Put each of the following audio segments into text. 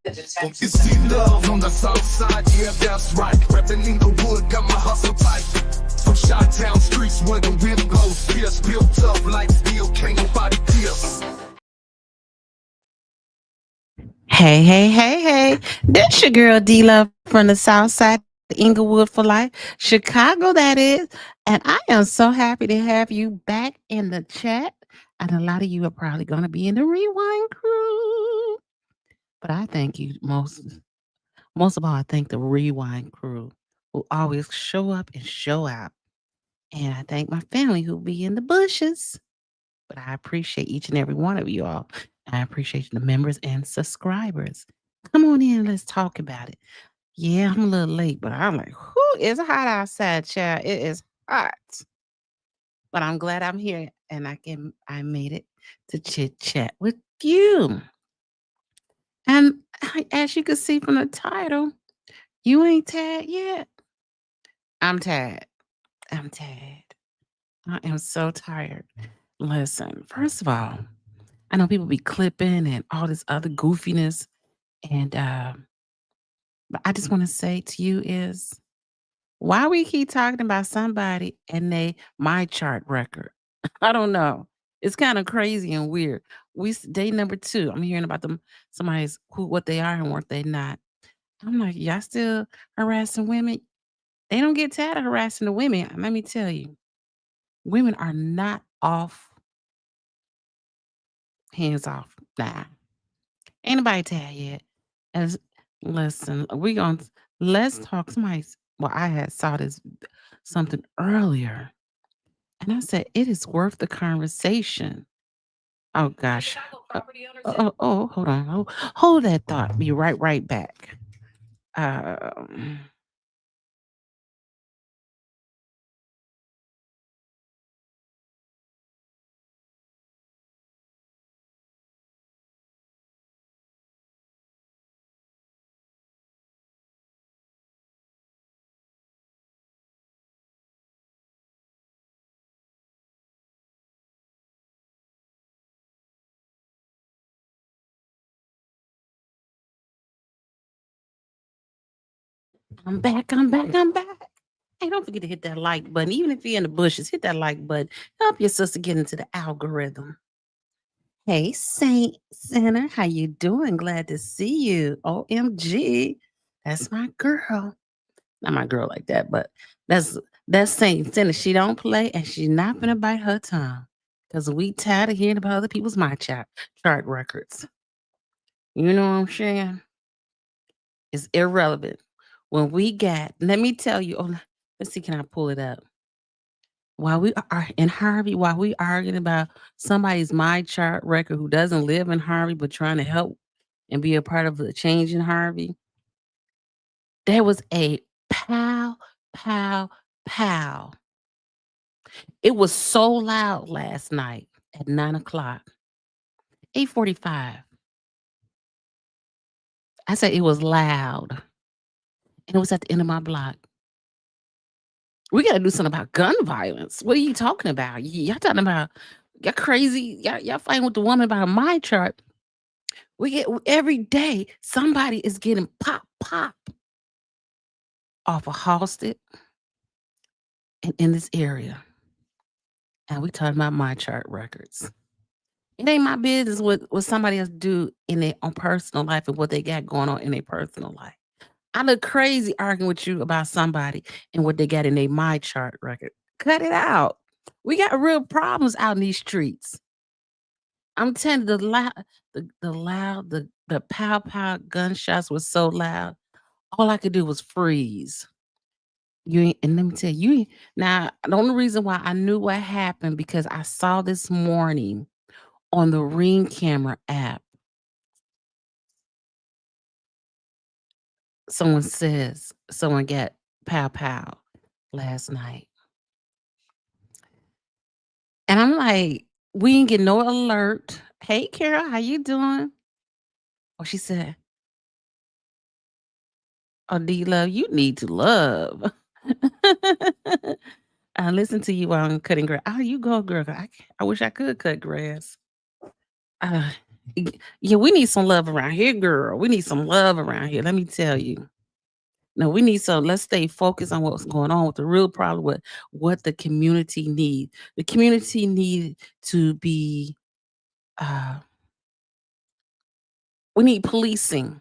You see love on the south side, yeah, that's right. Reppin' Inglewood, got my hustle tight. From Chi-Town streets where the wind blows fierce, built up like steel, can't nobody pierce. Hey, hey, hey, hey. This your girl D Love from the South Side, Inglewood for Life, Chicago, that is. And I am so happy to have you back in the chat. And a lot of you are probably going to be in the rewind crew. But I thank you most of all, I thank the rewind crew who always show up and show out. And I thank my family who be in the bushes. But I appreciate each and every one of you all. I appreciate the members and subscribers. Come on in, let's talk about it. Yeah, I'm a little late, but I'm like, who is hot outside, child? It is hot. But I'm glad I'm here and I made it to chit chat with you. And as you can see from the title, you ain't tired yet. I'm tired. I'm tired. I am so tired. Listen, first of all, I know people be clipping and all this other goofiness. And but I just want to say to you is why we keep talking about somebody and they my chart record? I don't know. It's kind of crazy and weird. Day number two. I'm hearing about them somebody's who what they are and what they not. I'm like, y'all still harassing women? They don't get tired of harassing the women. Let me tell you, women are not off, hands off. Nah. Ain't nobody tired yet. As listen, we gonna let's talk. Well, I had saw this something earlier. And I said, it is worth the conversation. Oh gosh. Hold on. Hold that thought. Be right back. Um, I'm back. Hey, don't forget to hit that like button. Even if you're in the bushes, hit that like button. Help your sister get into the algorithm. Hey, Saint Center, how you doing? Glad to see you. OMG. That's my girl. Not my girl like that, but that's that's Saint Center. She don't play and she's not gonna bite her tongue. Cause we tired of hearing about other people's my chart records. You know what I'm saying? It's irrelevant. When we got, let me tell you, let's see, can I pull it up? While we are in Harvey, while we arguing about somebody's my chart record who doesn't live in Harvey but trying to help and be a part of the change in Harvey, there was a pow, pow, pow. It was so loud last night at 9 o'clock, 8:45. I said it was loud, and it was at the end of my block. We got to do something about gun violence. What are you talking about? Y'all talking about y'all crazy? Y'all fighting with the woman about a my chart. We get every day somebody is getting pop off of Halsted and in this area, and we talking about my chart records. It ain't my business what somebody else do in their own personal life and what they got going on in their personal life. I look crazy arguing with you about somebody and what they got in their my chart record. Cut it out. We got real problems out in these streets. I'm telling you, the pow pow gunshots was so loud. All I could do was freeze. You ain't, and let me tell you, you ain't, now the only reason why I knew what happened because I saw this morning on the Ring Camera app. Someone got pow pow last night. And I'm like, we didn't get no alert. Hey Carol, how you doing? Oh, she said, oh, D Love, you need to love. I listen to you while I'm cutting grass. Oh, you go, girl. I wish I could cut grass. Uh, Yeah, we need some love around here, girl. We need some love around here. Let me tell you. No, we need some. Let's stay focused on what's going on with the real problem, what the community needs. The community need to be. Uh, we need policing,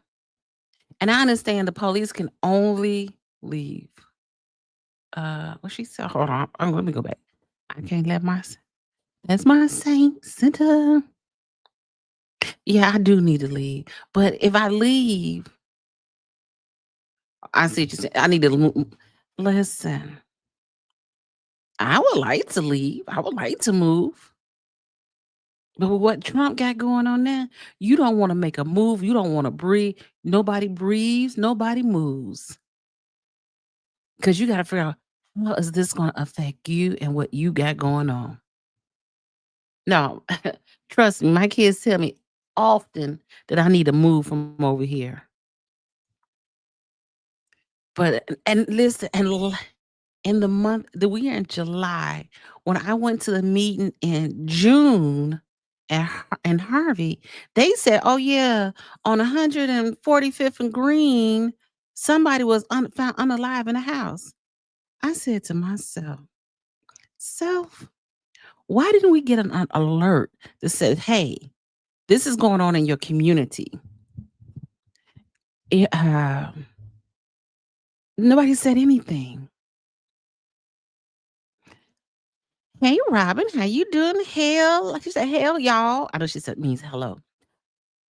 and I understand the police can only leave. What she said? Hold on. Let me go back. I can't let my. That's my saint center. Yeah, I do need to leave, but if I leave, I see what you saying. I need to listen. I would like to leave. I would like to move. But with what Trump got going on now, you don't want to make a move. You don't want to breathe. Nobody breathes. Nobody moves. Because you got to figure out how is this going to affect you and what you got going on. No, trust me, my kids tell me often that I need to move from over here. But and listen, in the month that we are in July, when I went to the meeting in June in Harvey, they said, "Oh yeah, on 145th and Green, somebody was found unalive in a house." I said to myself, "Self, why didn't we get an alert that said, 'Hey, this is going on in your community?'" It, nobody said anything. Hey, Robin, how you doing? Hell, like she said, hell, y'all. I know she said means hello.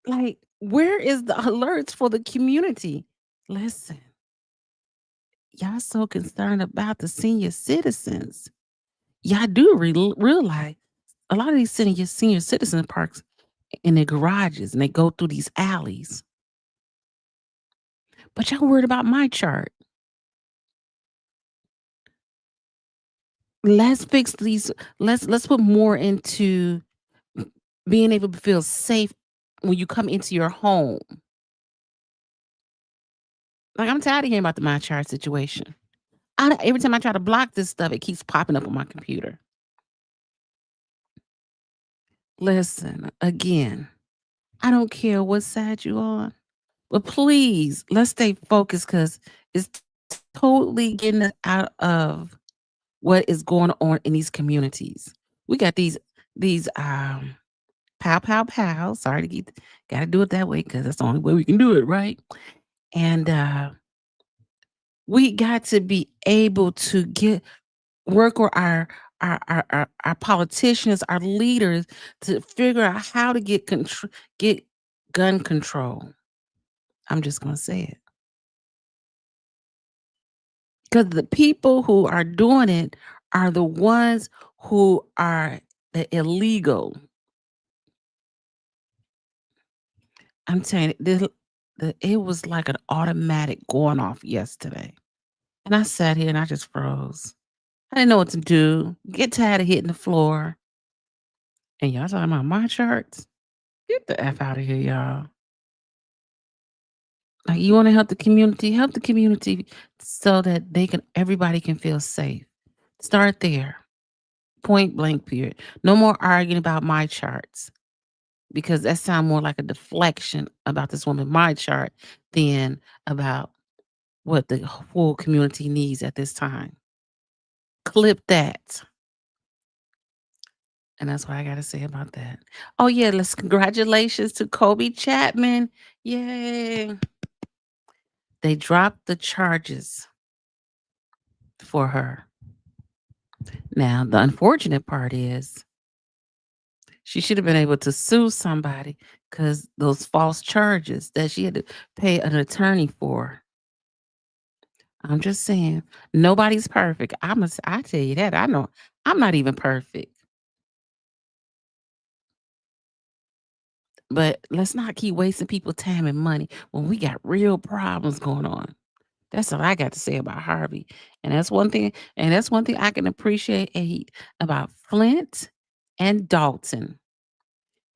Like, where is the alerts for the community? Listen, y'all so concerned about the senior citizens. Y'all do realize a lot of these senior citizen parks in their garages and they go through these alleys. But y'all worried about my chart. Let's fix these. Let's put more into being able to feel safe when you come into your home. Like I'm tired of hearing about the my chart situation. Every time I try to block this stuff, it keeps popping up on my computer. Listen, again, I don't care what side you on, but please let's stay focused because it's totally getting us out of what is going on in these communities. We got these pow pow pow. Sorry to get gotta do it that way because that's the only way we can do it, right? And we got to be able to work with our politicians, our leaders to figure out how to get gun control. I'm just gonna say it. Because the people who are doing it are the ones who are the illegal. I'm telling you, it was like an automatic going off yesterday. And I sat here and I just froze. I didn't know what to do. Get tired of hitting the floor. And y'all talking about my charts? Get the F out of here, y'all. Like you want to help the community so that everybody can feel safe. Start there. Point blank period. No more arguing about my charts because that sounds more like a deflection about this woman my chart than about what the full community needs at this time. Clip that. And that's what I gotta say about that. Oh yeah, let's congratulations to Kobe Chapman. Yay. They dropped the charges for her. Now, the unfortunate part is she should have been able to sue somebody because those false charges that she had to pay an attorney for. I'm just saying, nobody's perfect. I tell you that. I know I'm not even perfect. But let's not keep wasting people's time and money when we got real problems going on. That's all I got to say about Harvey. And that's one thing I can appreciate about Flint and Dalton.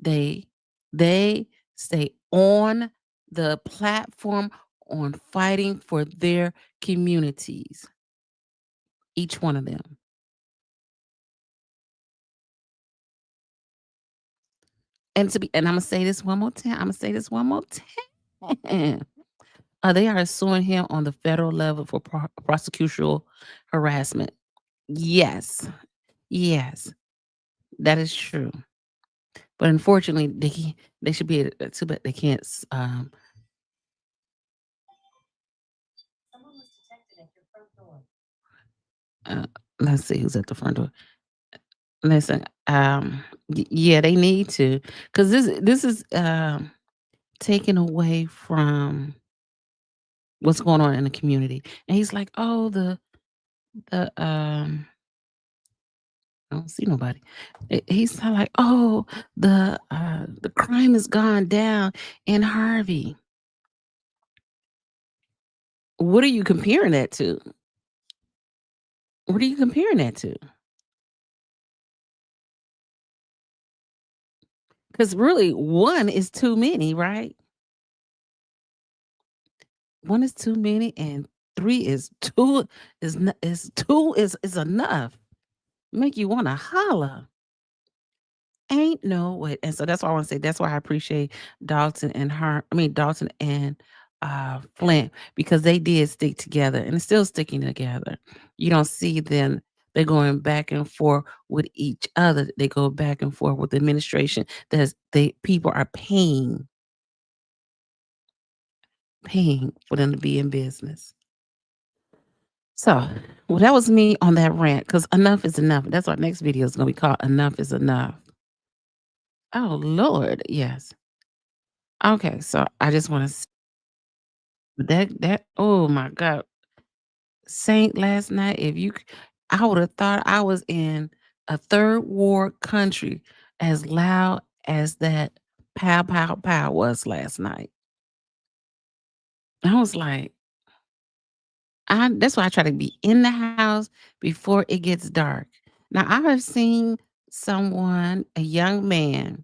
They they stay on the platform on fighting for their communities. Each one of them. and Imma say this one more time, Imma say this one more time. They are suing him on the federal level for prosecutorial harassment. Yes. Yes, that is true. But unfortunately, they should be able too bad they can't uh, let's see who's at the front door. Listen, yeah, they need to, because this is taken away from what's going on in the community. And he's like, "Oh, the I don't see nobody." He's kinda like, "Oh, the crime has gone down in Harvey." What are you comparing that to? What are you comparing that to? Because really, one is too many, right? One is too many, and three is two is two is enough. Make you want to holler. Ain't no way. And so that's why I want to say that's why I appreciate Dalton and Flint, because they did stick together and it's still sticking together. You don't see them they're going back and forth with each other. They go back and forth with the administration. There's they people are paying for them to be in business. So, well, that was me on that rant because enough is enough. That's our next video is going to be called Enough is Enough. Oh, Lord. Yes. Okay. So I just want to, oh my God. Saint last night, I would have thought I was in a third world country as loud as that pow, pow, pow was last night. I was like, that's why I try to be in the house before it gets dark. Now, I have seen a young man,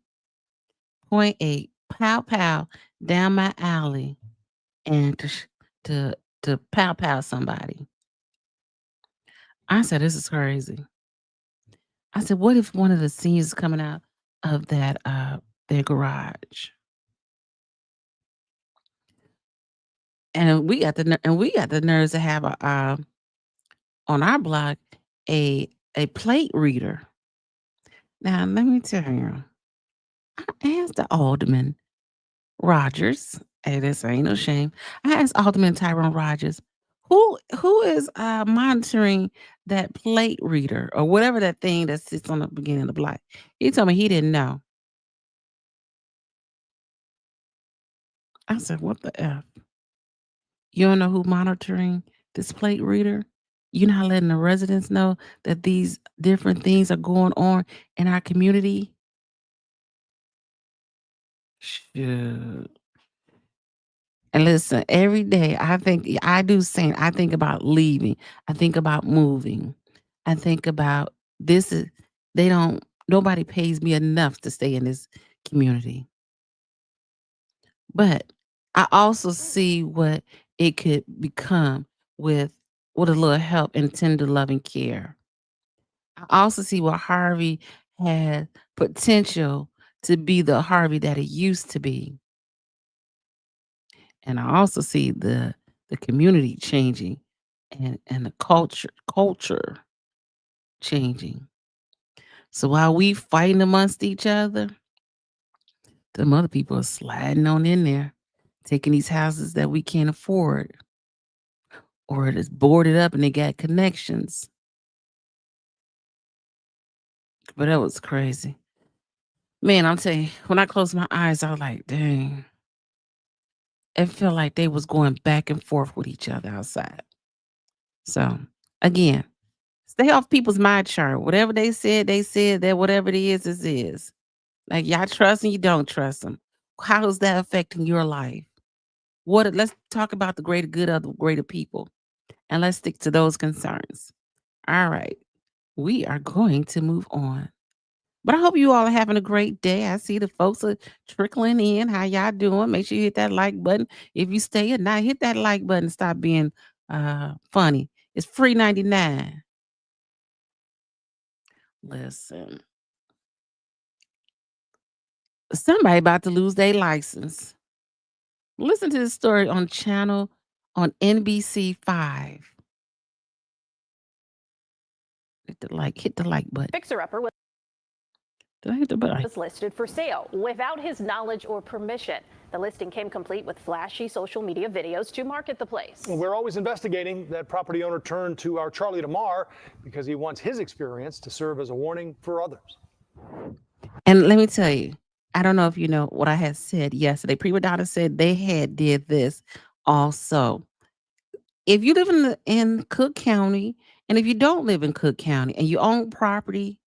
point a pow pow down my alley and to to pow pow somebody. I said, "This is crazy." I said, "What if one of the scenes coming out of their garage?" And we got the nerves to have on our block a plate reader. Now, let me tell you, I asked the alderman Rogers, hey, this ain't no shame. I asked Alderman Tyrone Rogers, who is monitoring that plate reader or whatever that thing that sits on the beginning of the block? He told me he didn't know. I said, "What the F? You don't know who monitoring this plate reader? You're not letting the residents know that these different things are going on in our community?" Shoot. And listen, every day I do sing, I think about leaving. I think about moving. I think about this is they don't nobody pays me enough to stay in this community. But I also see what it could become with with a little help and tender loving care. I also see what Harvey had potential to be the Harvey that it used to be. And I also see the community changing and the culture changing. So while we fighting amongst each other, the other people are sliding on in there, taking these houses that we can't afford or it's boarded up and they got connections. But that was crazy. Man, I'll tell you, when I closed my eyes, I was like, dang, it felt like they was going back and forth with each other outside. So again, stay off people's mind chart. Whatever they said that whatever it is, it is. Like y'all trust and you don't trust them. How is that affecting your life? Let's talk about the greater good of the greater people and let's stick to those concerns. All right. We are going to move on. But I hope you all are having a great day. I see the folks are trickling in. How y'all doing? Make sure you hit that like button. If you stay or not, hit that like button. Stop being funny. It's free 99. Listen. Somebody about to lose their license. Listen to this story on channel on NBC5. Hit the like button. Fixer-upper Did I hit the button? was listed for sale without his knowledge or permission. The listing came complete with flashy social media videos to market the place. Well, we're always investigating. That property owner turned to our Charlie Damar because he wants his experience to serve as a warning for others. And let me tell you, I don't know if you know what I had said yesterday. Prima Donna said they had did this also. If you live in Cook County, and if you don't live in Cook County and you own property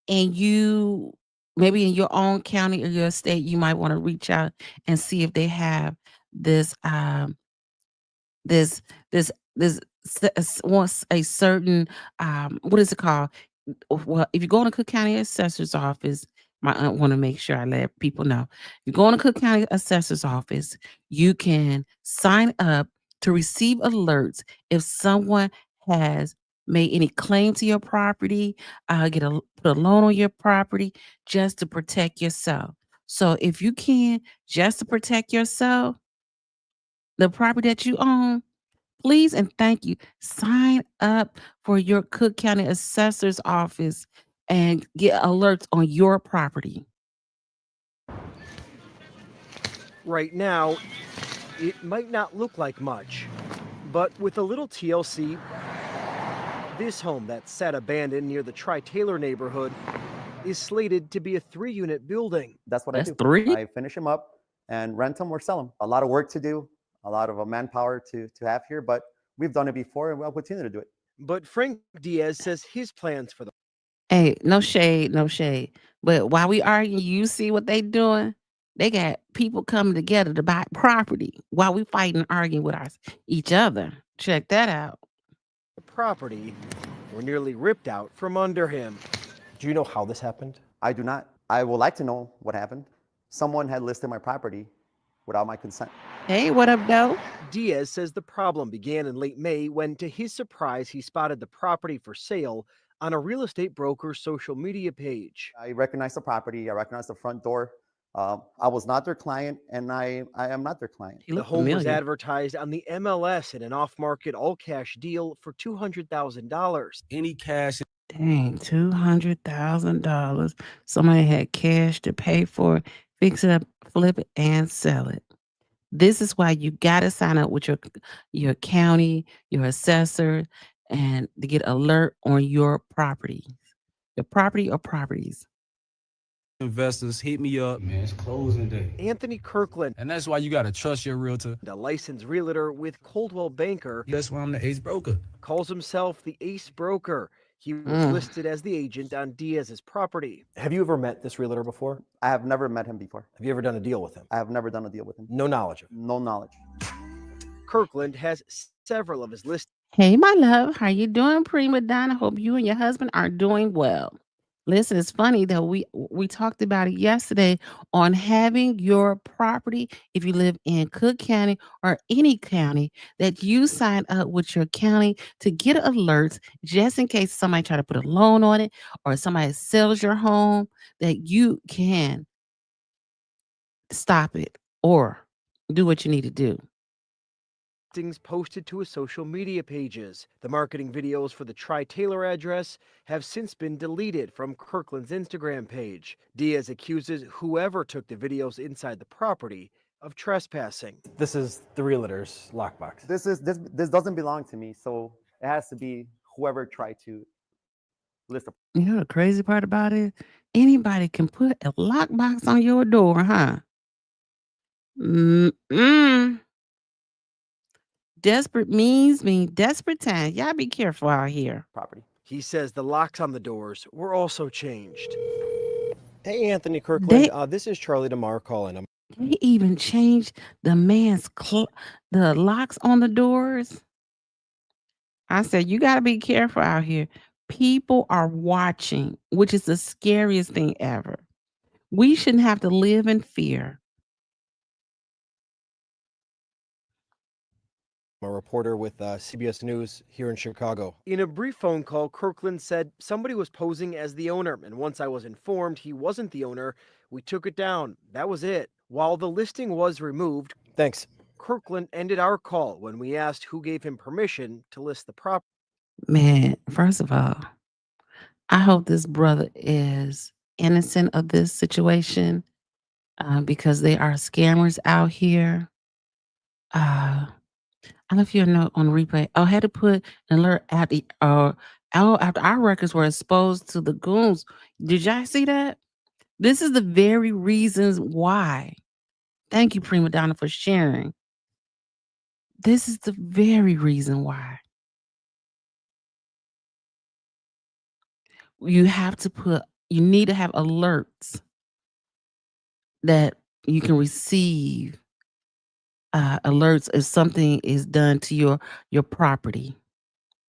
and you maybe in your own county or your state, you might want to reach out and see if they have this this this this wants a certain what is it called? Well, if you go to Cook County Assessor's Office, my aunt want to make sure I let people know. If you go to Cook County Assessor's Office, you can sign up to receive alerts if someone has made any claim to your property, put a loan on your property just to protect yourself. So if you can, just to protect yourself, the property that you own, please and thank you. Sign up for your Cook County Assessor's Office and get alerts on your property. Right now, it might not look like much, but with a little TLC, this home that sat abandoned near the Tri-Taylor neighborhood is slated to be a 3-unit building. That's what That's I do. 3? I finish them up and rent them or sell them. A lot of work to do, a lot of manpower to have here, but we've done it before and we'll continue to do it. But Frank Diaz says his plans for the Hey, no shade, no shade. But while we arguing, you see what they doing? They got people coming together to buy property while we fighting and arguing with each other. Check that out. property were nearly ripped out from under him. Do you know how this happened? I do not. I would like to know what happened. Someone had listed my property without my consent. Hey, what up, though? Diaz says the problem began in late May when, to his surprise, he spotted the property for sale on a real estate broker's social media page. I recognized the property. I recognized the front door. I was not their client, and I am not their client. He The looked home was familiar. advertised on the MLS in an off-market all-cash deal for $200,000. Any cash. Dang, $200,000. Somebody had cash to pay for it, fix it up, flip it, and sell it. This is why you gotta sign up with your county, your assessor, and to get alert on your property or properties. Investors hit me up. Man, it's closing day. Anthony Kirkland, And that's why you got to trust your realtor. a licensed realtor with Coldwell Banker, That's why I'm the ace broker. calls himself the Ace Broker. He was listed as the agent on Diaz's property. Have you ever met this realtor before? I have never met him before. Have you ever done a deal with him? I have never done a deal with him. No knowledge of it. No knowledge. Kirkland has several of his listings Hey, my love, how you doing, prima donna? Hope you and your husband are doing well. Listen, it's funny that we talked about it yesterday on having your property, if you live in Cook County or any county, that you sign up with your county to get alerts just in case somebody try to put a loan on it or somebody sells your home, that you can stop it or do what you need to do. posted to his social media pages. The marketing videos for the Tri-Taylor address have since been deleted from Kirkland's Instagram page. Diaz accuses whoever took the videos inside the property of trespassing. This is the realtor's lockbox. This doesn't belong to me, so it has to be whoever tried to list a. You know the crazy part about it? Anybody can put a lockbox on your door, huh? Mm-mm. Desperate means mean desperate times. Y'all be careful out here. Property. He says the locks on the doors were also changed. Hey, Anthony Kirkland. They- This is Charlie Damar calling. They even changed the man's the locks on the doors. I said, you got to be careful out here. People are watching, which is the scariest thing ever. We shouldn't have to live in fear. I'm a reporter with CBS News here in Chicago. In a brief phone call, Kirkland said somebody was posing as the owner, and once I was informed he wasn't the owner, We took it down. That was it. While the listing was removed, Thanks. Kirkland ended our call when we asked who gave him permission to list the property. Man, first of all, I hope this brother is innocent of this situation because there are scammers out here. I don't know if you know on replay. I had to put an alert after our records were exposed to the goons. Did y'all see that? This is the very reasons why. Thank you, Prima Donna, for sharing. This is the very reason why. You need to have alerts that you can receive alerts if something is done to your property.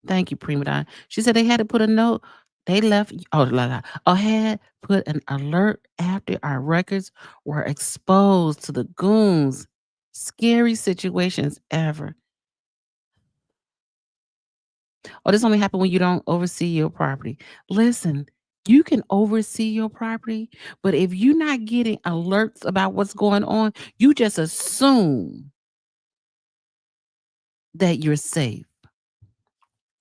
Thank you, Prima Donna. She said they had to put a note. They left. Had put an alert after our records were exposed to the goons. Scary situations ever. Oh, this only happened when you don't oversee your property. Listen, you can oversee your property, but if you're not getting alerts about what's going on, you just assume that you're safe.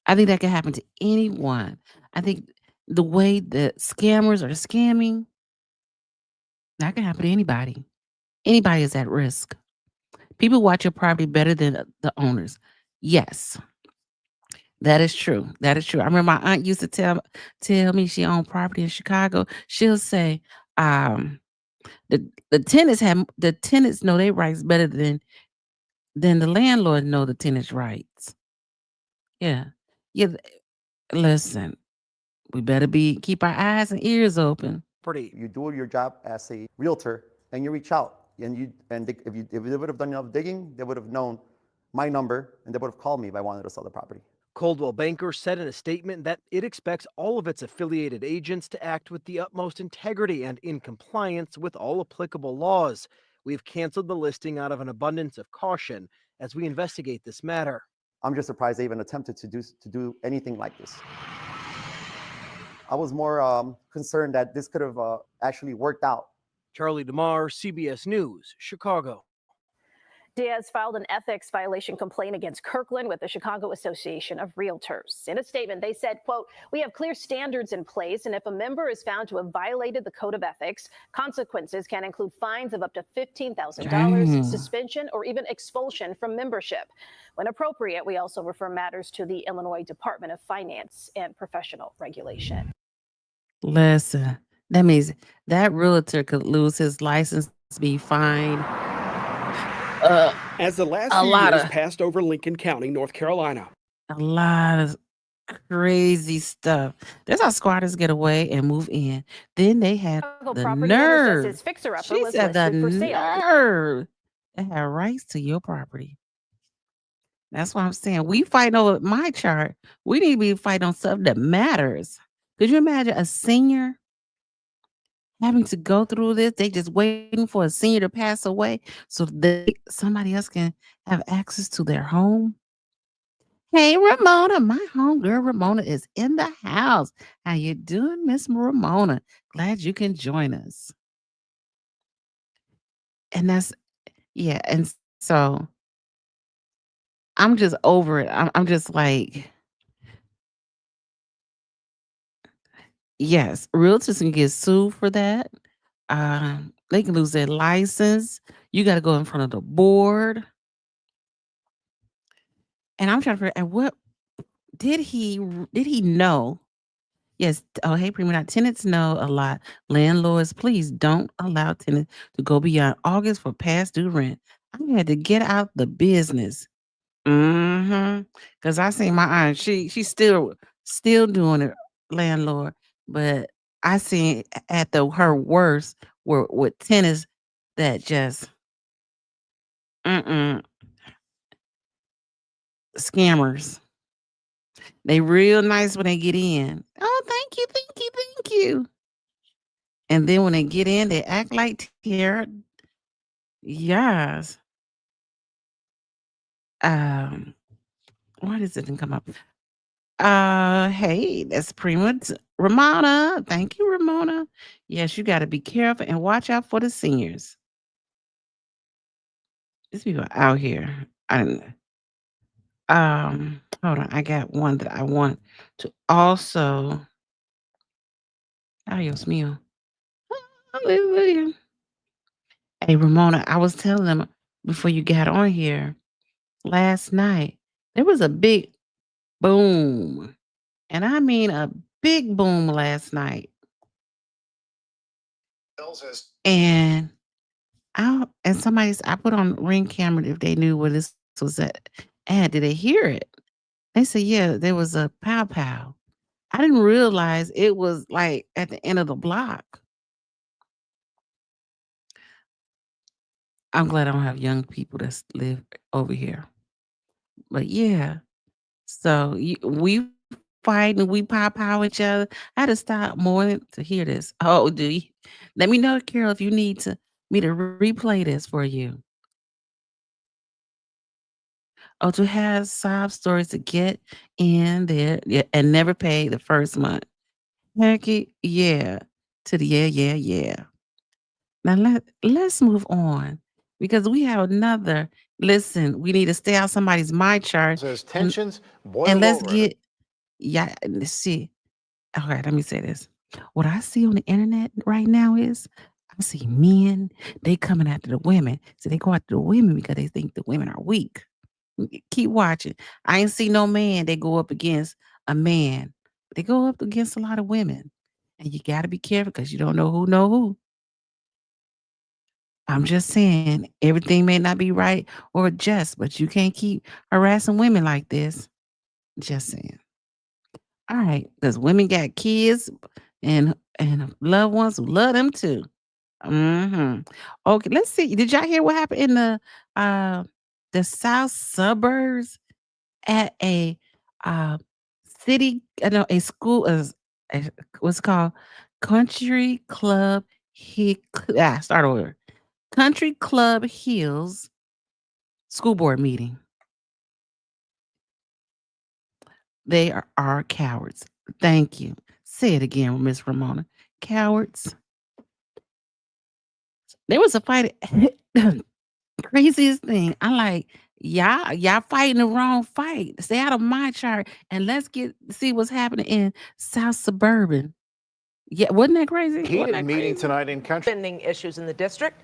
I think that can happen to anyone. I think the way that scammers are scamming, that can happen to anybody. Anybody is at risk. People watch your property better than the owners. Yes, that is true. That is true. I remember my aunt used to tell me she owned property in Chicago. She'll say, um, the tenants know their rights better than the landlord know the tenants' rights. Yeah. Yeah. Listen, we better keep our eyes and ears open. You do your job as a realtor, and you reach out, and if they would have done enough digging, they would have known my number, and they would have called me if I wanted to sell the property. Coldwell Banker said in a statement that it expects all of its affiliated agents to act with the utmost integrity and in compliance with all applicable laws. We've canceled the listing out of an abundance of caution as we investigate this matter. I'm just surprised they even attempted to do anything like this. I was more concerned that this could have actually worked out. Charlie DeMar, CBS News, Chicago. Diaz filed an ethics violation complaint against Kirkland with the Chicago Association of Realtors. In a statement, they said, quote, "We have clear standards in place, and if a member is found to have violated the code of ethics, consequences can include fines of up to $15,000, suspension, or even expulsion from membership. When appropriate, we also refer matters to the Illinois Department of Finance and Professional Regulation." Listen, that means that realtor could lose his license, be fined. As the last a few lot years of- passed over Lincoln County, North Carolina. A lot of crazy stuff. That's how squatters get away and move in. Then they have Chicago the property owner says nerve. his fixer-upper She was said the listed for sale. nerve. They have rights to your property. That's what I'm saying. We fight over my chart. We need to be fighting on stuff that matters. Could you imagine a senior having to go through this? They just waiting for a senior to pass away so somebody else can have access to their home. Hey, Ramona, my homegirl Ramona is in the house. How you doing, Miss Ramona? Glad you can join us. And and so I'm just over it. I'm just like, yes, realtors can get sued for that. They can lose their license. You got to go in front of the board. And I'm trying to figure out what did he know? Yes. Oh, hey, Prima. Tenants know a lot. Landlords, please don't allow tenants to go beyond August for past due rent. I had to get out the business. Because I seen my aunt. She's still doing it, landlord. But I seen at her worst were with tenants that just scammers. They real nice when they get in. Oh, thank you, thank you, thank you. And then when they get in, they act like terror. Yes. Why does it didn't come up? Hey, that's Ramona. Thank you, Ramona. Yes, you got to be careful and watch out for the seniors. These people are out here. I don't know. Hold on. I got one that I want to also. Adios mío. Hallelujah. Hey, Ramona, I was telling them before you got on here last night, there was a big boom. And I mean a big boom last night. And I put on Ring camera if they knew where this was at. And did they hear it? They said, yeah, there was a pow pow. I didn't realize it was like at the end of the block. I'm glad I don't have young people that live over here. But yeah, so we fight and we pow pow each other. I had to stop more to hear this. Oh, do you? Let me know, Carol, if you need me to replay this for you. Oh, to have sob stories to get in there, yeah, and never pay the first month. Hecky, yeah. To the yeah. Now let's move on because we have another. Listen, we need to stay out somebody's my chart. Says And, tensions boiled and let's over. get let's see. All right, let me say this. What I see on the internet right now is I see men, they coming after the women. So they go after the women because they think the women are weak. Keep watching. I ain't see no man they go up against a man. They go up against a lot of women. And you got to be careful because you don't know who. I'm just saying everything may not be right or just, but you can't keep harassing women like this. Just saying. All right, because women got kids and loved ones who love them too. Okay, let's see. Did y'all hear what happened in the south suburbs at a city, a school what's called Country Club start over. Country Club Hills school board meeting. They are cowards. Thank you. Say it again, Miss Ramona. Cowards. There was a fight. Craziest thing. I like y'all fighting the wrong fight. Stay out of my chart and let's see what's happening in South Suburban. Yeah, wasn't that crazy? Wasn't Heated that meeting crazy? tonight in country. Spending issues in the district.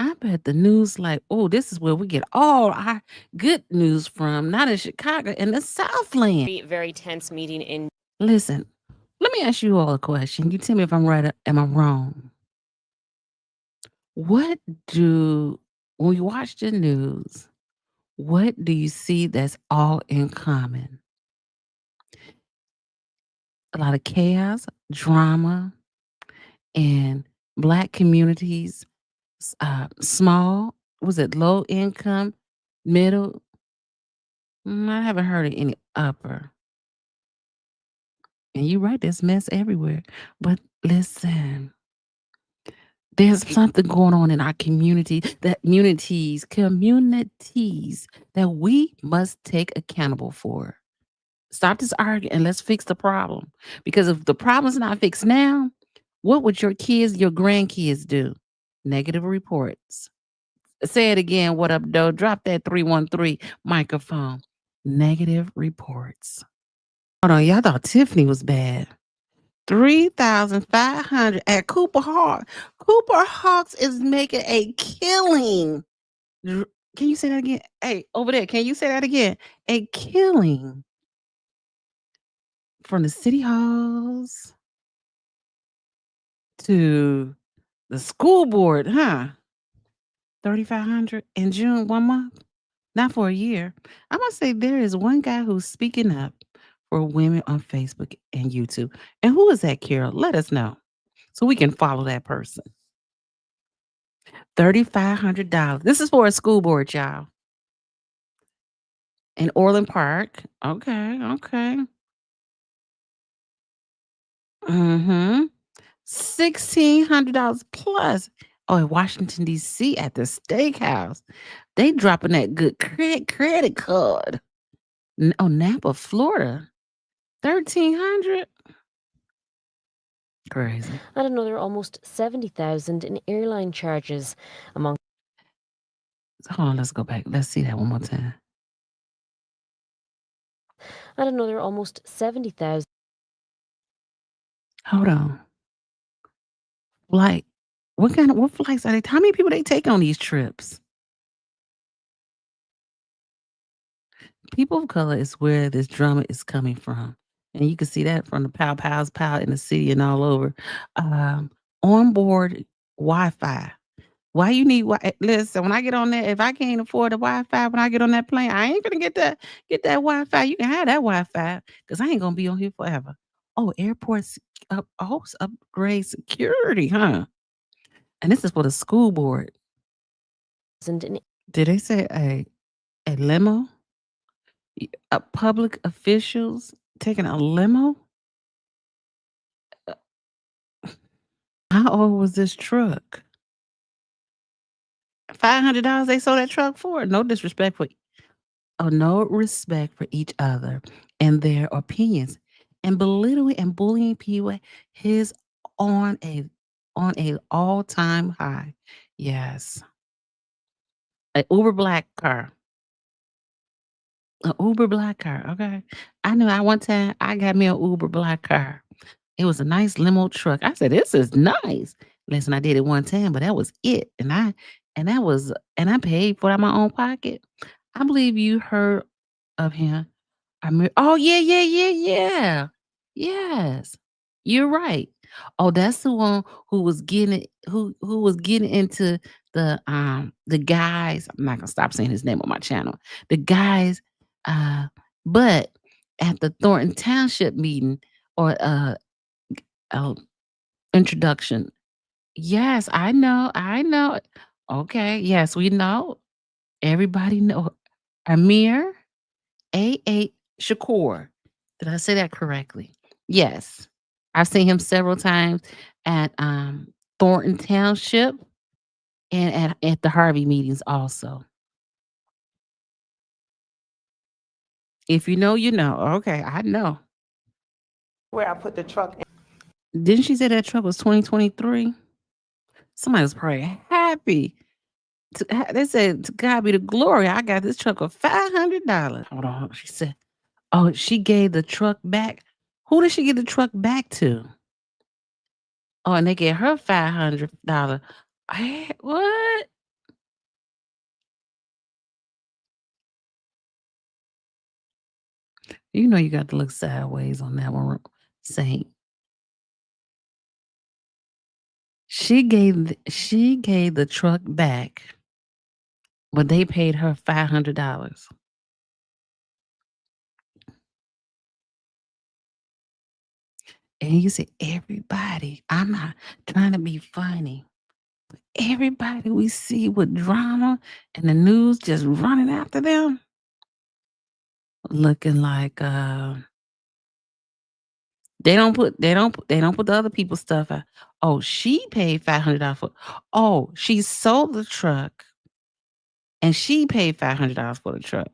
I bet the news like, oh, this is where we get all our good news from, not in Chicago, in the Southland. Very, very tense meeting in. Listen, let me ask you all a question. You tell me if I'm right or am I wrong? When you watch the news, what do you see that's all in common? A lot of chaos, drama, and Black communities, small, was it low income, middle? I haven't heard of any upper. And you're right, there's mess everywhere. But listen, there's something going on in our communities that we must take accountable for. Stop this arguing and let's fix the problem. Because if the problem's not fixed now, what would your kids, your grandkids do? Negative reports. Say it again. What up, though? Drop that 313 microphone. Negative reports. Hold on, y'all thought Tiffany was bad. 3,500 at Cooper Hawk. Cooper Hawks is making a killing. Can you say that again? Hey, over there, can you say that again? A killing from the city halls to the school board, huh? 3,500 in June, 1 month, not for a year. I must say there is one guy who's speaking up for women on Facebook and YouTube. And who is that, Carol? Let us know so we can follow that person. $3,500. This is for a school board, y'all. In Orland Park. Okay. $1,600 plus. Oh, in Washington, D.C. at the steakhouse. They dropping that good credit card. Oh, Napa, Florida. 1,300. Crazy. And another almost 70,000 in airline charges among. Hold on, let's go back. Let's see that one more time. And another almost 70,000. Hold on. Like, what flights are they? How many people they take on these trips? People of color is where this drama is coming from. And you can see that from the pow pows pow in the city and all over. Onboard Wi-Fi. Why you need listen, when I get on there, if I can't afford the Wi-Fi when I get on that plane, I ain't gonna get that Wi-Fi. You can have that Wi-Fi because I ain't gonna be on here forever. Oh, airports upgrade security, huh? And this is for the school board. In. Did they say a limo? Public officials taking a limo? How old was this truck? $500 they sold that truck for? No respect for each other and their opinions. And belittling and bullying people is on a all-time high. Yes. An Uber black car. An Uber black car. Okay. I know one time I got me an Uber black car. It was a nice limo truck. I said, "This is nice." Listen, I did it one time, but that was it. And I paid for it out of my own pocket. I believe you heard of him. Oh, yeah, yeah, yeah, yeah. Yes. You're right. Oh, that's the one who was getting into the guys. I'm not gonna stop saying his name on my channel. The guys, but at the Thornton Township meeting or uh introduction. Yes, I know. I know. Okay. Yes, we know. Everybody know. Amir A. Shakur. Did I say that correctly? Yes. I've seen him several times at Thornton Township and at the Harvey meetings also. If you know, you know. Okay, I know. Where I put the truck in. Didn't she say that truck was 2023? Somebody was probably happy. They said, "To God be the glory. I got this truck for $500." Hold on. She said, "Oh, she gave the truck back." Who did she give the truck back to? Oh, and they gave her $500. What? You know you got to look sideways on that one, Saint. She gave the truck back, but they paid her $500. And you say, everybody, I'm not trying to be funny. But everybody we see with drama and the news just running after them, looking like they don't put the other people's stuff out. Oh, she paid $500 for. Oh, she sold the truck, and she paid $500 for the truck.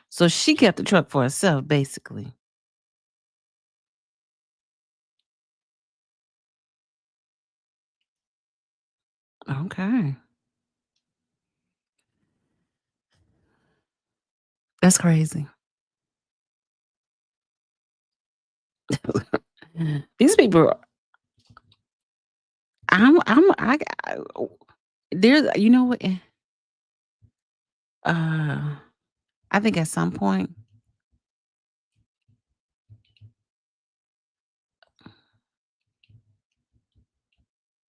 So she kept the truck for herself, basically. Okay, that's crazy. These people, there's, you know what? I think at some point,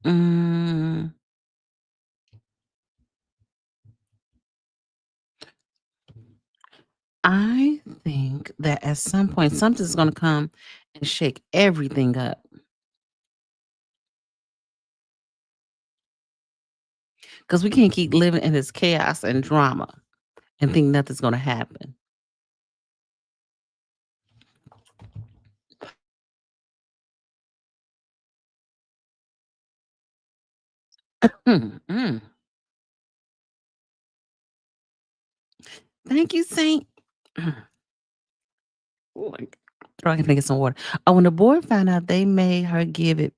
mm, I think that at some point something's gonna come and shake everything up. Because we can't keep living in this chaos and drama and think nothing's gonna happen. Mm. Thank you, Saint. Like, throw I can get some water. Oh, when the board found out, they made her give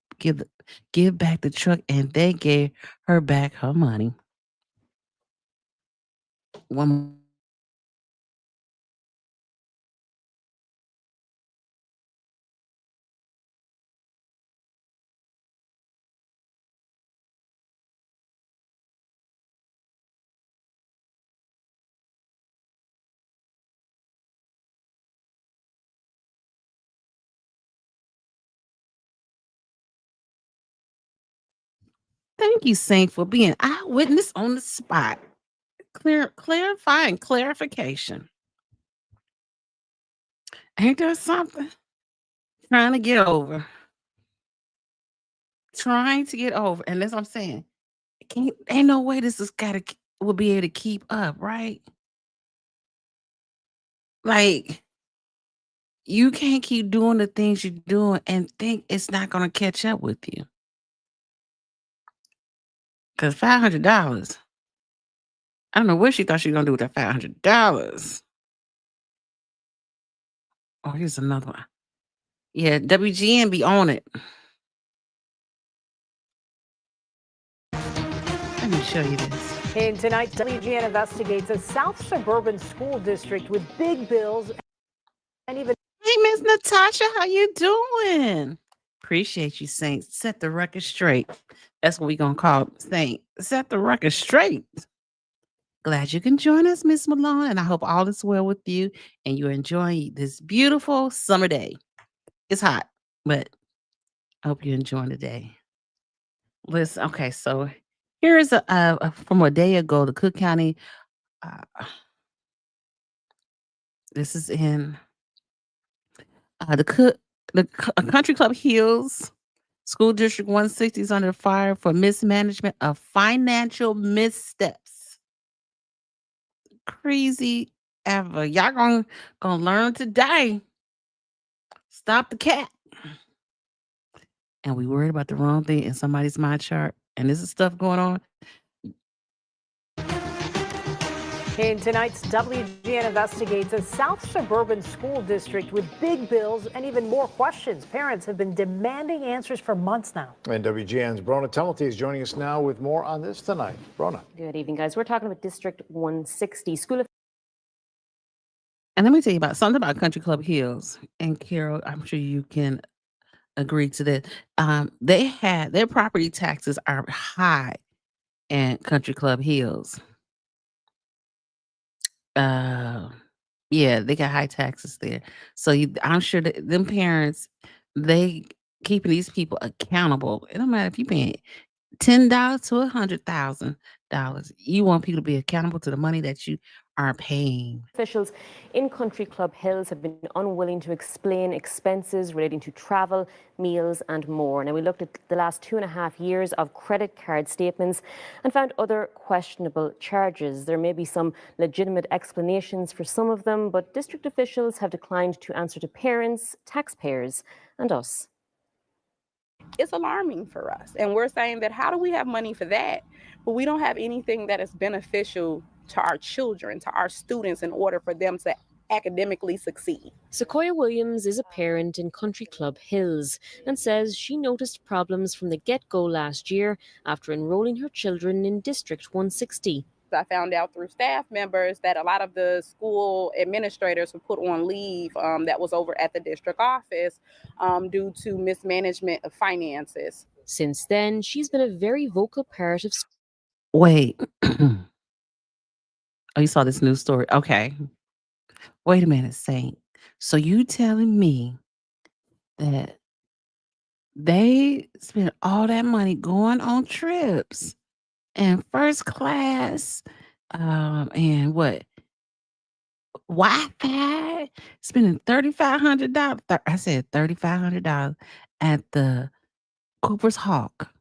back the truck, and they gave her back her money. One. Thank you, Saint, for being eyewitness on the spot. Clarifying clarification. Ain't there something? Trying to get over. Trying to get over. And that's what I'm saying. Ain't no way this is will be able to keep up, right? Like, you can't keep doing the things you're doing and think it's not gonna catch up with you. Cause $500. I don't know what she thought she was gonna do with that $500. Oh, here's another one. Yeah, WGN be on it. Let me show you this. In tonight's WGN investigates a South Suburban school district with big bills and even. Hey, Miss Natasha, how you doing? Appreciate you, Saint. Set the record straight. That's what we gonna call Saint. Set the record straight. Glad you can join us, Miss Malone, and I hope all is well with you and you're enjoying this beautiful summer day. It's hot, but I hope you're enjoying the day. Listen, okay, so here is from a day ago, the Cook County. This is in Country Club Hills School District 160 is under fire for mismanagement of financial missteps. Crazy ever. Y'all gonna learn today. Stop the cat. And we worried about the wrong thing in somebody's mind chart. And this is stuff going on. In tonight's WGN investigates a South Suburban school district with big bills and even more questions. Parents have been demanding answers for months now. And WGN's Brona Tumulty is joining us now with more on this tonight. Brona. Good evening, guys. We're talking about District 160 school. And let me tell you about something about Country Club Hills. And Carol, I'm sure you can agree to that. Their property taxes are high in Country Club Hills. Yeah, they got high taxes there. So I'm sure that them parents, they keeping these people accountable. It don't matter if you paying $10 to $100,000. You want people to be accountable to the money that you are paying. Officials in Country Club Hills have been unwilling to explain expenses relating to travel, meals and more. Now, we looked at the last 2.5 years of credit card statements and found other questionable charges. There may be some legitimate explanations for some of them, but district officials have declined to answer to parents, taxpayers and us. It's alarming for us. And we're saying that how do we have money for that, but we don't have anything that is beneficial to our children, to our students, in order for them to academically succeed. Sequoia Williams is a parent in Country Club Hills and says she noticed problems from the get-go last year after enrolling her children in District 160. I found out through staff members that a lot of the school administrators were put on leave that was over at the district office due to mismanagement of finances. Since then, she's been a very vocal part of... Wait. Oh, you saw this news story. Okay. Wait a minute, Saint. So you telling me that they spent all that money going on trips and first class and what? Wi-Fi, spending $3,500. I said $3,500 at the Cooper's Hawk.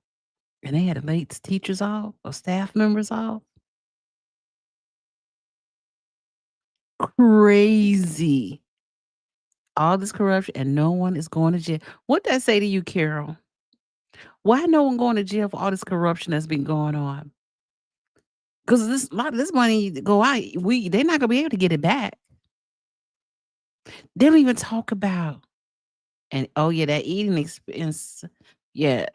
And they had to lay teachers off or staff members off. Crazy. All this corruption and no one is going to jail. What that say to you, Carol? Why no one going to jail for all this corruption that's been going on? Because a lot of this money go out, they're not gonna be able to get it back. They don't even talk about, and oh yeah, that eating expense. Yeah,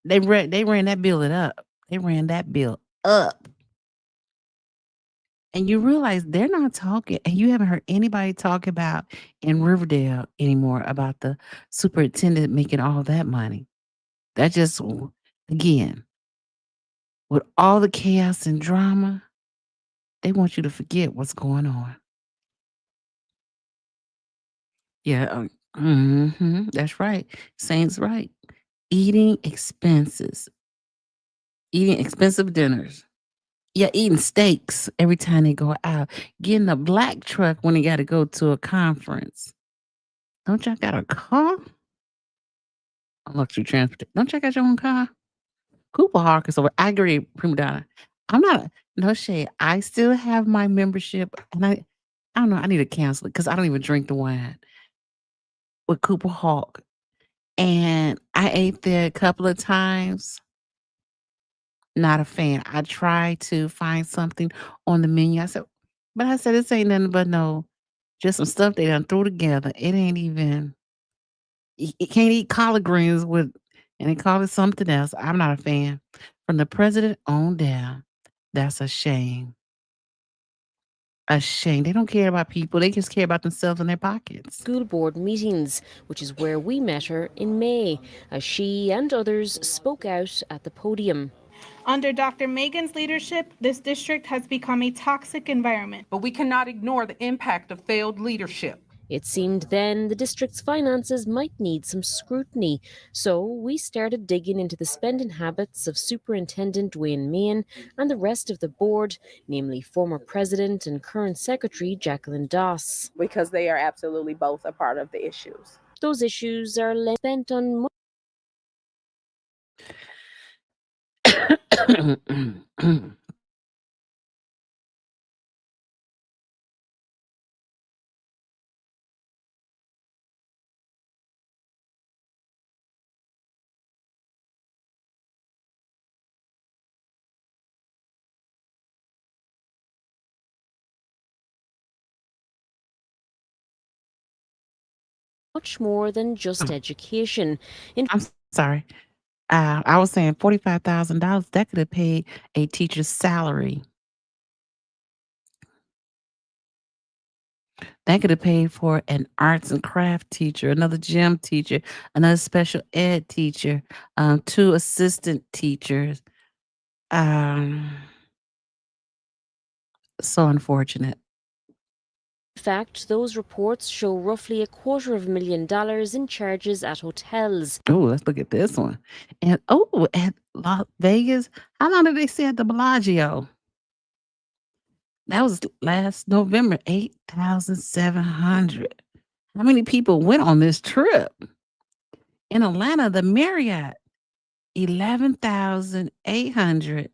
they ran that bill it up. They ran that bill up. And you realize they're not talking, and you haven't heard anybody talk about in Riverdale anymore about the superintendent making all that money. That just, again, with all the chaos and drama, they want you to forget what's going on. Yeah, that's right. Saint's right. Eating expenses, eating expensive dinners. Yeah, eating steaks every time they go out. Getting a black truck when they got to go to a conference. Don't y'all got a car? Luxury transport. Don't y'all got your own car? Cooper Hawk is over. I agree, Prima Donna. I'm not no shade. I still have my membership, and I don't know. I need to cancel it because I don't even drink the wine with Cooper Hawk. And I ate there a couple of times. Not a fan. I tried to find something on the menu. I said this ain't nothing but just some stuff they done threw together. It ain't even. You can't eat collard greens with, and they call it something else. I'm not a fan. From the president on down, that's a shame. A shame. They don't care about people. They just care about themselves and their pockets. School board meetings, which is where we met her in May, as she and others spoke out at the podium. Under Dr. Megan's leadership, this district has become a toxic environment. But we cannot ignore the impact of failed leadership. It seemed then the district's finances might need some scrutiny, so we started digging into the spending habits of Superintendent Dwayne Main and the rest of the board, namely former President and current Secretary Jacqueline Doss. Because they are absolutely both a part of the issues. Those issues are spent on much more than just education. I'm sorry. I was saying $45,000. That could have paid a teacher's salary. That could have paid for an arts and craft teacher, another gym teacher, another special ed teacher, 2 assistant teachers. So unfortunate. In fact, those reports show roughly $250,000 in charges at hotels. Oh, let's look at this one. And at Las Vegas, how long did they stay at the Bellagio? That was last November, 8,700. How many people went on this trip? In Atlanta, the Marriott, 11,800.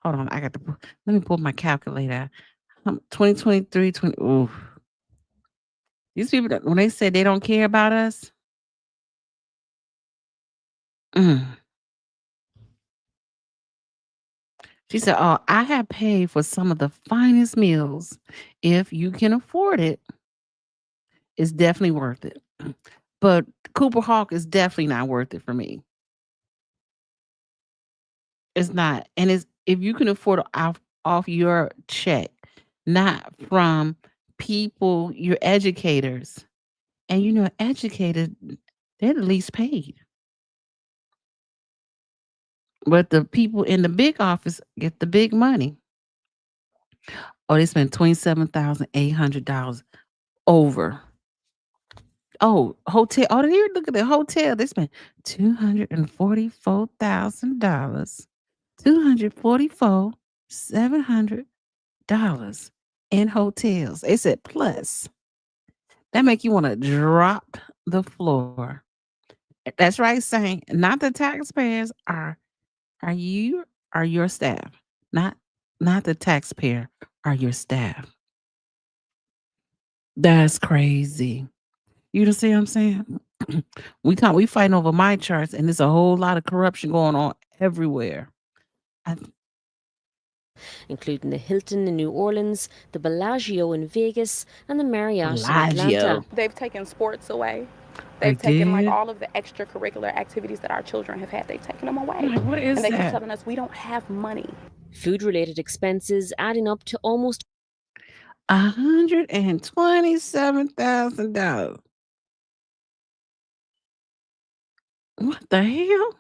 Hold on, let me pull my calculator. 2023, ooh. These people, when they say they don't care about us, She said, "Oh, I have paid for some of the finest meals. If you can afford it, it's definitely worth it. But Cooper Hawk is definitely not worth it for me. It's not. And it's if you can afford it off your check, not from people, your educators. And educated, they're the least paid. But the people in the big office get the big money. Oh, they spent $27,800 over. Oh, hotel. Oh, here, look at the hotel. They spent $244,000. $700 in hotels. They said plus. That make you want to drop the floor. That's right, saying not the taxpayers are your staff. Not the taxpayer are your staff. That's crazy. You see what I'm saying? we fighting over my charts, and there's a whole lot of corruption going on everywhere. including the Hilton in New Orleans, the Bellagio in Vegas, and the Marriott in Atlanta. Bellagio. They've taken sports away. They They've taken like did? all of the extracurricular activities that our children have had. They've taken them away. I'm like, what is And they keep that? telling us we don't have money. Food-related expenses adding up to almost $127,000. What the hell?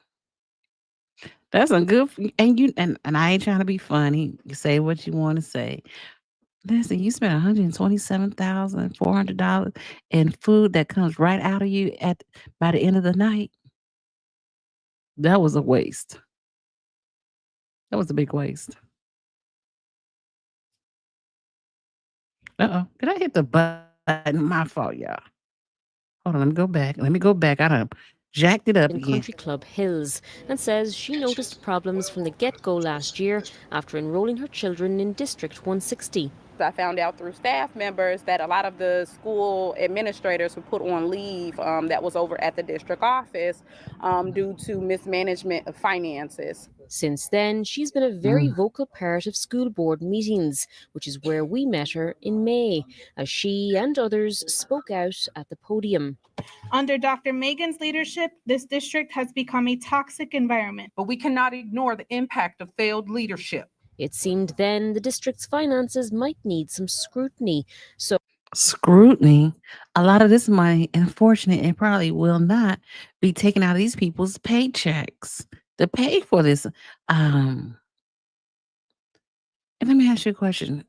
That's a good and you and I ain't trying to be funny. You say what you want to say. Listen, you spent $127,400 in food that comes right out of you at by the end of the night. That was a waste. That was a big waste. Uh-oh. Did I hit the button? My fault, y'all. Hold on, let me go back. Let me go back. I done jacked it up in again. Country Club Hills and says she noticed problems from the get-go last year after enrolling her children in District 160. I found out through staff members that a lot of the school administrators were put on leave that was over at the district office due to mismanagement of finances. Since then, she's been a very vocal part of school board meetings, which is where we met her in May, as she and others spoke out at the podium. Under Dr. Megan's leadership, this district has become a toxic environment. But we cannot ignore the impact of failed leadership. It seemed then the district's finances might need some scrutiny. So Scrutiny. A lot of this money, unfortunately, it probably will not be taken out of these people's paychecks to pay for this. And let me ask you a question.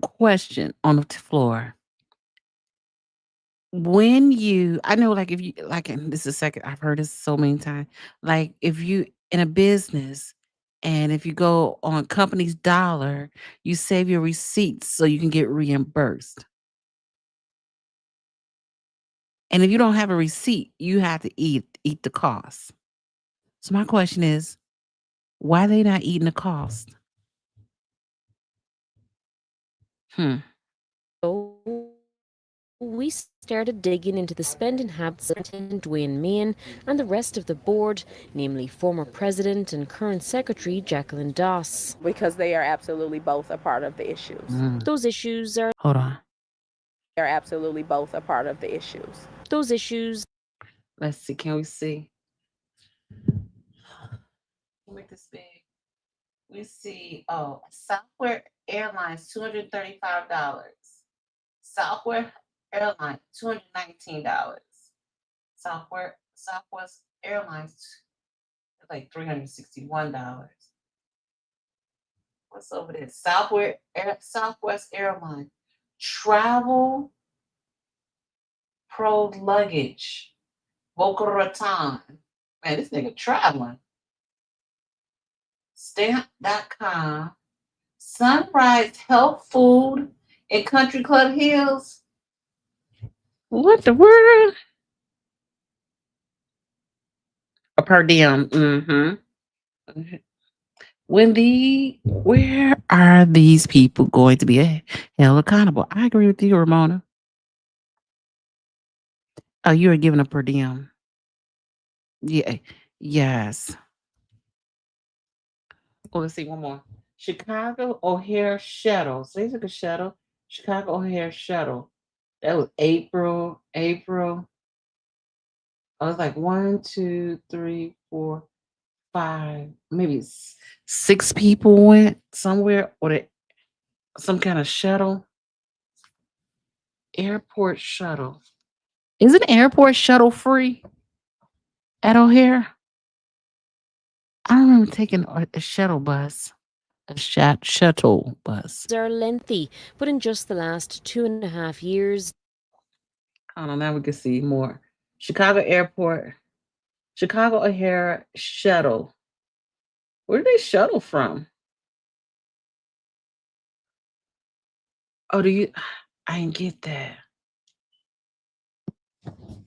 Question on the floor. When you, I know, like if you, like, and this is second, I've heard this so many times. Like if you in a business, and if you go on company's dollar, you save your receipts so you can get reimbursed. And if you don't have a receipt, you have to eat the cost. So my question is, why they not eating the cost? we started digging into the spending habits of Dwayne Main and the rest of the board, namely former president and current secretary Jacqueline Doss. Because they are absolutely both a part of the issues. Those issues are... Hold on. They're absolutely both a part of the issues. Those issues... Let's see. Can we see? Make this big. We see. Oh, Southwest Airlines, $235. Southwest Airlines, $219. Southwest Airlines, like $361. What's over there? Southwest Airlines, Travel Pro Luggage, Boca Raton. Man, this nigga traveling. Stamp.com, Sunrise Health Food in Country Club Hills. What the world? A per diem. Where are these people going to be held accountable? I agree with you, Ramona. Oh, you are giving a per diem. Yeah. Yes. Oh, let's see one more. Chicago O'Hare Shuttle. So they took a shuttle. Chicago O'Hare Shuttle. That was April. I was like 1, 2, 3, 4, 5, maybe 6 people went somewhere or some kind of shuttle. Airport shuttle. Is an airport shuttle free at O'Hare? I remember taking a shuttle bus. Shuttle bus. are lengthy, but in just the last 2.5 years... I don't know, now we can see more. Chicago Airport. Chicago O'Hare Shuttle. Where did they shuttle from? Oh, I didn't get that.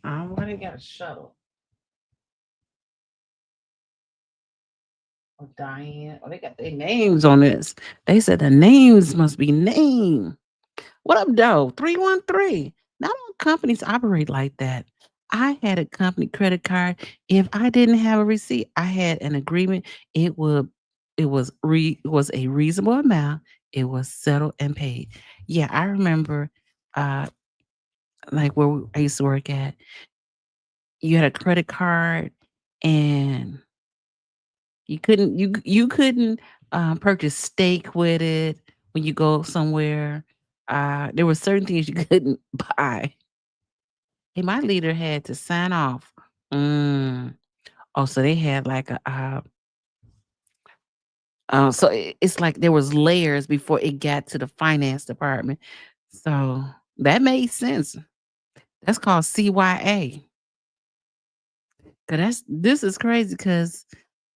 Why they got a shuttle? Oh, Diane. Oh, they got their names on this. They said the names must be named. What up, Doe? 313. Not all companies operate like that. I had a company credit card. If I didn't have a receipt, I had an agreement. It would it was a reasonable amount. It was settled and paid. Yeah, I remember, uh, like where I used to work at. You had a credit card, and you couldn't purchase steak with it when you go somewhere. There were certain things you couldn't buy. Hey, my leader had to sign off. Mm. Oh, so they had like so it's like there was layers before it got to the finance department. So that made sense. That's called CYA. This is crazy because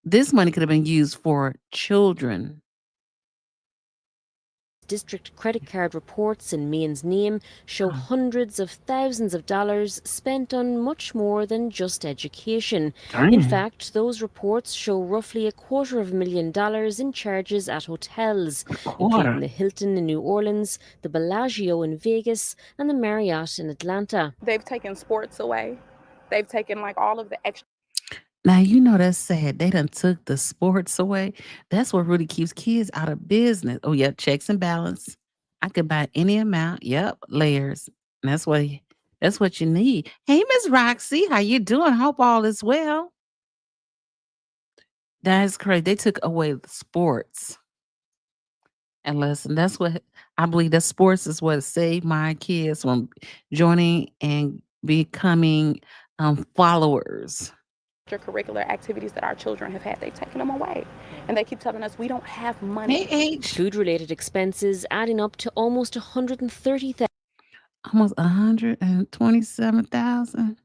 this money could have been used for children. District credit card reports in Meehan's name show hundreds of thousands of dollars spent on much more than just education. In Darn. fact, those reports show roughly $250,000 in charges at hotels, including the Hilton in New Orleans, the Bellagio in Vegas, and the Marriott in Atlanta. They've taken sports away. They've taken like all of the extra. Now, you know that's sad. They done took the sports away. That's what really keeps kids out of business. Oh, yeah, checks and balance. I could buy any amount. Yep, layers. And that's what you need. Hey, Miss Roxy, how you doing? Hope all is well. That's crazy. They took away the sports. And listen, that's what I believe that sports is what saved my kids from joining and becoming followers. Extracurricular activities that our children have had, they've taken them away. And they keep telling us we don't have money. Food-related expenses adding up to almost $130,000. Almost 127,000.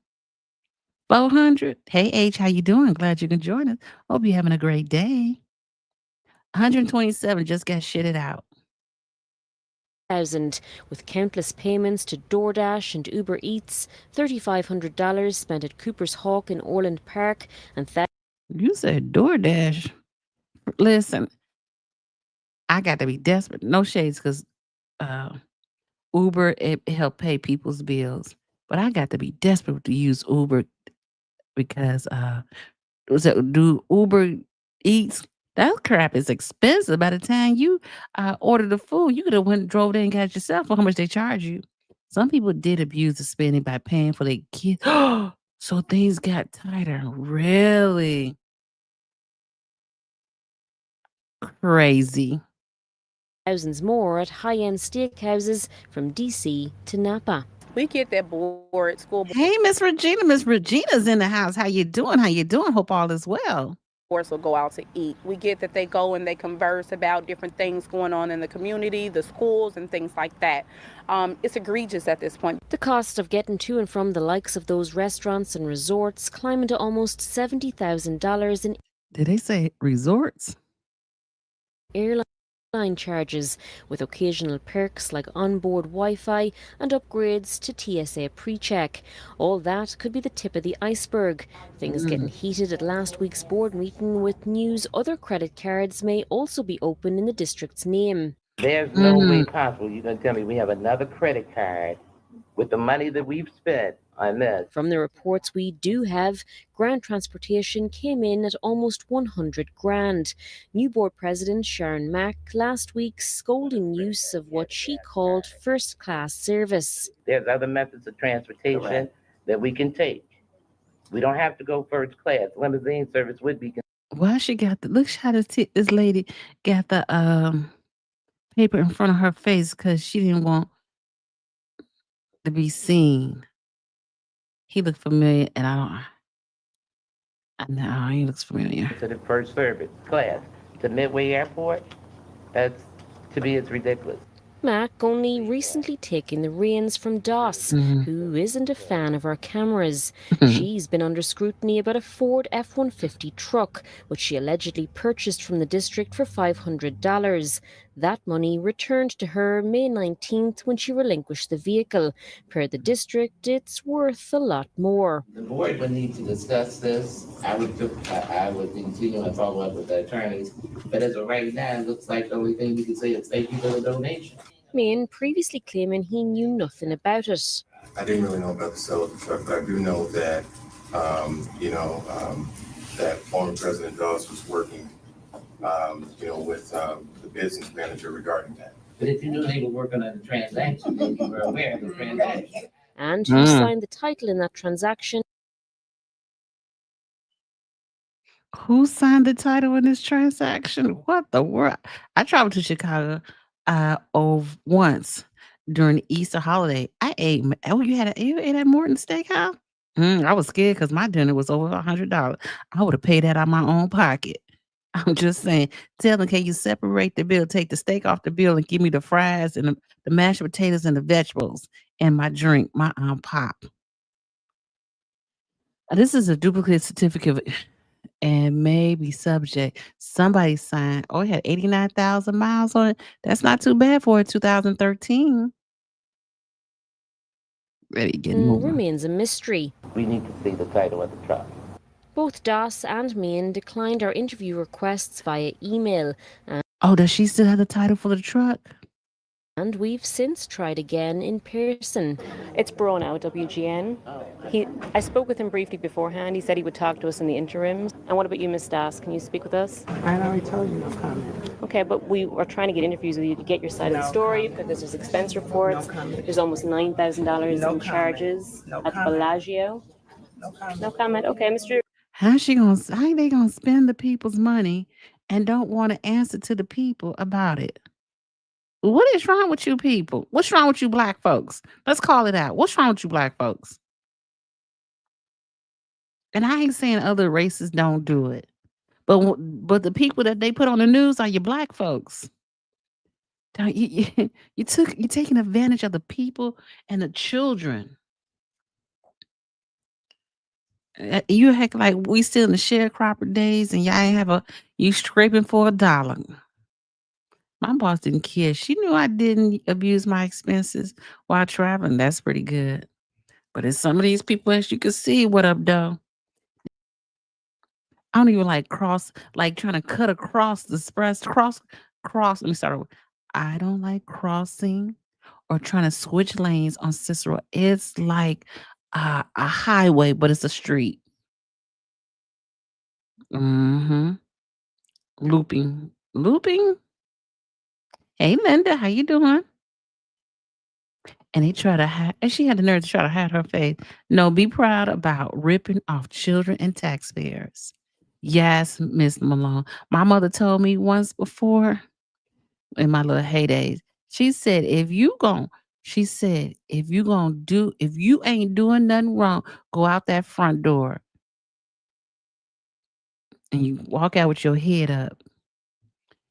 400. Hey H, how you doing? Glad you can join us. Hope you're having a great day. 127 just got shitted out. With countless payments to DoorDash and Uber Eats, $3,500 spent at Cooper's Hawk in Orland Park, and You said DoorDash. Listen, I got to be desperate. No shades, because Uber it helped pay people's bills, but I got to be desperate to use Uber because do Uber Eats. That crap is expensive. By the time you order the food, you could have went drove there and got it yourself for how much they charge you. Some people did abuse the spending by paying for their kids. So things got tighter. Really crazy. thousands more at high-end steakhouses from DC to Napa. We get that board school. Hey, Miss Regina. Miss Regina's in the house. How you doing? How you doing? Hope all is well. Will go out to eat. We get that they go and they converse about different things going on in the community, the schools, and things like that. It's egregious at this point. The cost of getting to and from the likes of those restaurants and resorts climbing to almost $70,000 in. Did they say resorts? Airline charges, with occasional perks like onboard Wi-Fi and upgrades to TSA pre-check. All that could be the tip of the iceberg. Things getting heated at last week's board meeting with news other credit cards may also be open in the district's name. There's no way possible you're going to tell me we have another credit card with the money that we've spent on this. From the reports we do have, ground transportation came in at almost $100,000. New board president Sharon Mack last week scolding use of what she called first-class service. There's other methods of transportation that we can take. We don't have to go first class. Limousine service would be. Well, she got the look. How this lady got the paper in front of her face because she didn't want to be seen. He looked familiar, and I know he looks familiar. To the first service class to Midway Airport, that's to me it's ridiculous. Mac only recently taking the reins from Doss, who isn't a fan of our cameras. She's been under scrutiny about a Ford F-150 truck, which she allegedly purchased from the district for $500. That money returned to her May 19th when she relinquished the vehicle. Per the district, it's worth a lot more. The board would need to discuss this. I would continue and follow up with the attorneys. But as of right now, it looks like the only thing we can say is thank you for the donation. Maine previously claiming he knew nothing about it. I didn't really know about the sale of the truck, but I do know that, that former President Doss was working with the business manager regarding that. But if you knew they were working on the transaction, then you were aware of the transaction. And who signed the title in that transaction? Who signed the title in this transaction? What the world? I traveled to Chicago once during the Easter holiday. I ate. Oh, you ate at Morton Steakhouse? I was scared because my dinner was over $100. I would have paid that out of my own pocket. I'm just saying. Tell them, can you separate the bill? Take the steak off the bill and give me the fries and the mashed potatoes and the vegetables and my drink, my pop. This is a duplicate certificate and may be subject. Somebody signed. Oh, it had 89,000 miles on it. That's not too bad for a 2013. Ready, getting moving. Remains a mystery. We need to see the title of the truck. Both Das and Meehan declined our interview requests via email. Oh, does she still have the title for the truck? And we've since tried again in person. It's Bro now, WGN. I spoke with him briefly beforehand. He said he would talk to us in the interim. And what about you, Miss Das? Can you speak with us? I already told you no comment. Okay, but we are trying to get interviews with you to get your side of the story because there's expense reports. There's almost $9,000 in charges at Bellagio. No comment. No comment. Okay, Mr. How they gonna spend the people's money and don't want to answer to the people about it? What is wrong with you people? What's wrong with you black folks? Let's call it out. What's wrong with you black folks? And I ain't saying other races don't do it, but the people that they put on the news are your black folks. You're taking advantage of the people and the children. You act like we still in the sharecropper days, and y'all ain't you scraping for $1. My boss didn't care. She knew I didn't abuse my expenses while traveling. That's pretty good. But it's some of these people, as you can see, what up, though? I don't even like trying to cut across the express. Cross. Let me start over. I don't like crossing or trying to switch lanes on Cicero. It's like a highway, but it's a street. Mm-hmm. Looping. Hey, Linda, how you doing? And they try to hide, and she had the nerve to try to hide her face. No, be proud about ripping off children and taxpayers. Yes, Miss Malone. My mother told me once before in my little heydays. She said, if you ain't doing nothing wrong, go out that front door. And you walk out with your head up.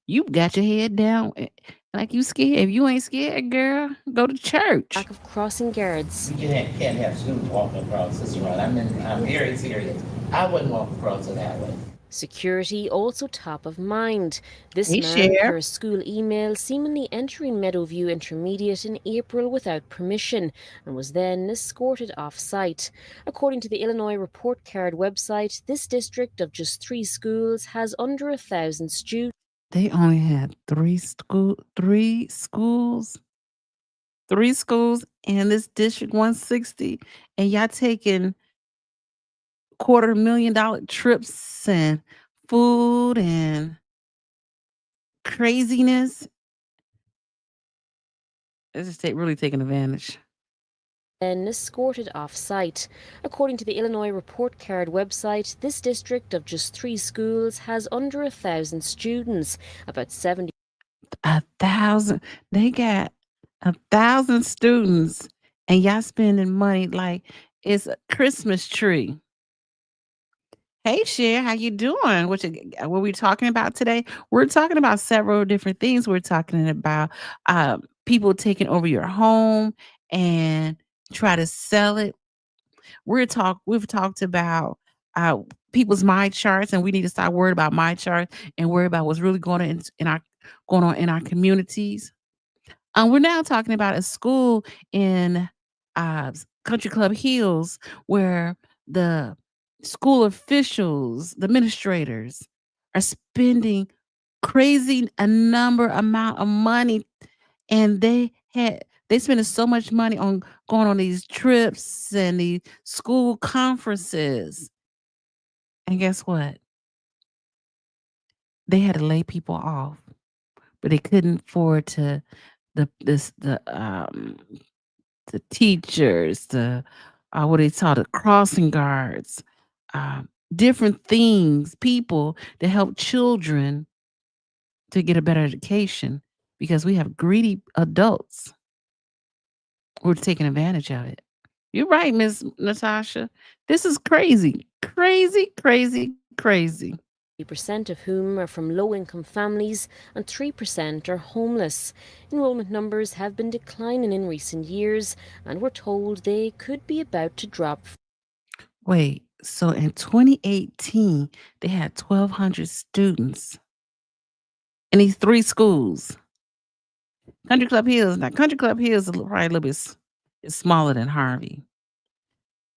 You got your head down like you scared. If you ain't scared, girl, go to church. Lack of crossing guards. You can't have students walking across this road. I'm very serious. I wouldn't walk across it that way. Security also top of mind. This Hey, man, Cher. per a school email, seemingly entering Meadowview Intermediate in April without permission and was then escorted off-site. According to the Illinois Report Card website, this district of just 3 schools has under 1,000 students. They only had 3 schools in this district 160, and y'all taking $250,000 trips and food and craziness. It's just really taking advantage. Then escorted off-site. According to the Illinois Report Card website, this district of just 3 schools has under 1,000 students, about 70. 1,000. They got 1,000 students, and y'all spending money like it's a Christmas tree. Hey, Cher, how you doing? What we talking about today? We're talking about several different things. We're talking about people taking over your home and try to sell it. We've talked about people's mind charts, and we need to start worrying about mind charts and worry about what's really going on in our communities. We're now talking about a school in Country Club Hills where the school officials, the administrators, are spending crazy amount of money, and they spending so much money on going on these trips and these school conferences. And guess what? they had to lay people off, but they couldn't afford to the teachers, the what they call the crossing guards, different things, people to help children to get a better education because we have greedy adults who are taking advantage of it. You're right, Miss Natasha. This is crazy, crazy, crazy, crazy. 3% of whom are from low-income families and 3% are homeless. Enrollment numbers have been declining in recent years, and we're told they could be about to drop. Wait, so in 2018, they had 1,200 students in these 3 schools. Country Club Hills. Now, Country Club Hills is probably a little bit is smaller than Harvey.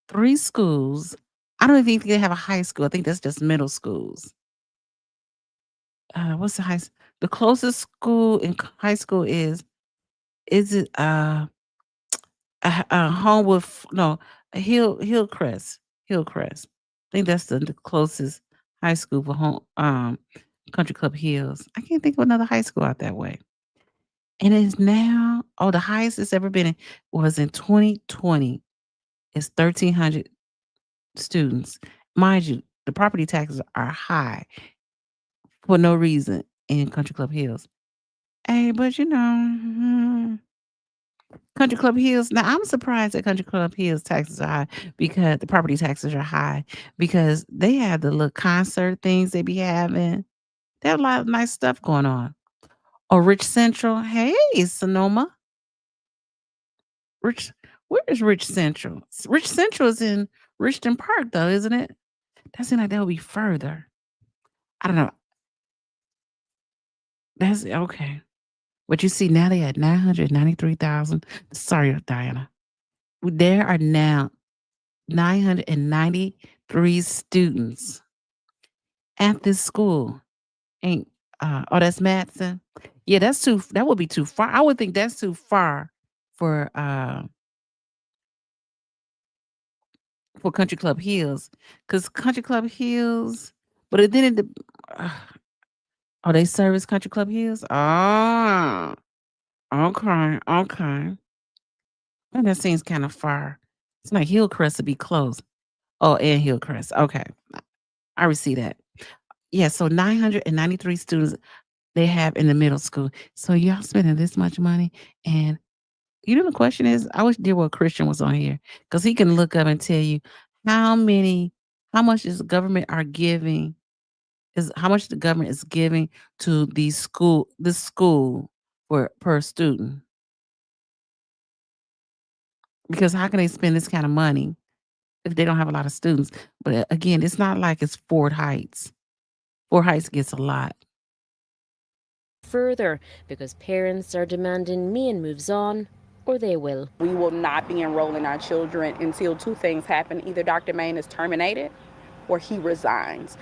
3 schools. I don't even think they have a high school. I think that's just middle schools. What's the the closest school in high school is it Homewood? No, Hillcrest. Hillcrest. I think that's the closest high school for Country Club Hills. I can't think of another high school out that way. And it's now, the highest it's ever been was in 2020. It's 1,300 students. Mind you, the property taxes are high for no reason in Country Club Hills. Hey, but Country Club Hills. Now I'm surprised that Country Club Hills taxes are high because the property taxes are high because they have the little concert things they be having. They have a lot of nice stuff going on. Oh, Rich Central. Hey, Sonoma. Rich, where is Rich Central? Rich Central is in Richton Park, though, isn't it? That seems like that would be further. I don't know. That's okay. But you see, now they had 993,000. Sorry, Diana. There are now 993 students at this school. Ain't that's Matson. Yeah, that would be too far. I would think that's too far for Country Club Hills. Because Country Club Hills, but then they service Country Club Hills? Ah, okay, okay. And that seems kind of far. It's like Hillcrest to be close. Oh, and Hillcrest. Okay. I receive that. Yeah, so 993 students they have in the middle school. So y'all spending this much money. And the question is, I wish dear Christian was on here because he can look up and tell you how much is the government are giving, how much the government is giving to this school for per student. Because how can they spend this kind of money if they don't have a lot of students? But again, it's not like it's Fort Heights. Fort Heights gets a lot. Further, because parents are demanding Meehan moves on or they will. We will not be enrolling our children until 2 things happen. Either Dr. Main is terminated or he resigns.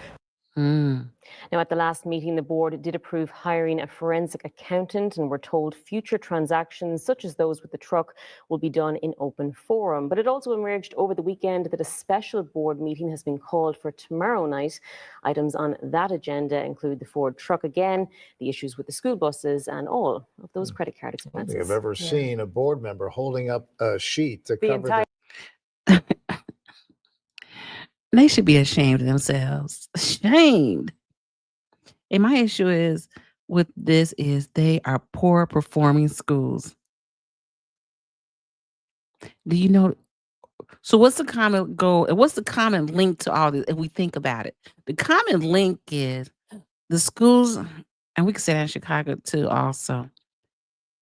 Now, at the last meeting, the board did approve hiring a forensic accountant, and we're told future transactions, such as those with the truck, will be done in open forum. But it also emerged over the weekend that a special board meeting has been called for tomorrow night. Items on that agenda include the Ford truck again, the issues with the school buses, and all of those credit card I don't expenses. think I've ever seen a board member holding up a sheet to cover entire. They should be ashamed of themselves. Ashamed. And my issue is with this is they are poor performing schools. Do you know? So what's the common goal and what's the common link to all this if we think about it? The common link is the schools, and we can say that in Chicago too also.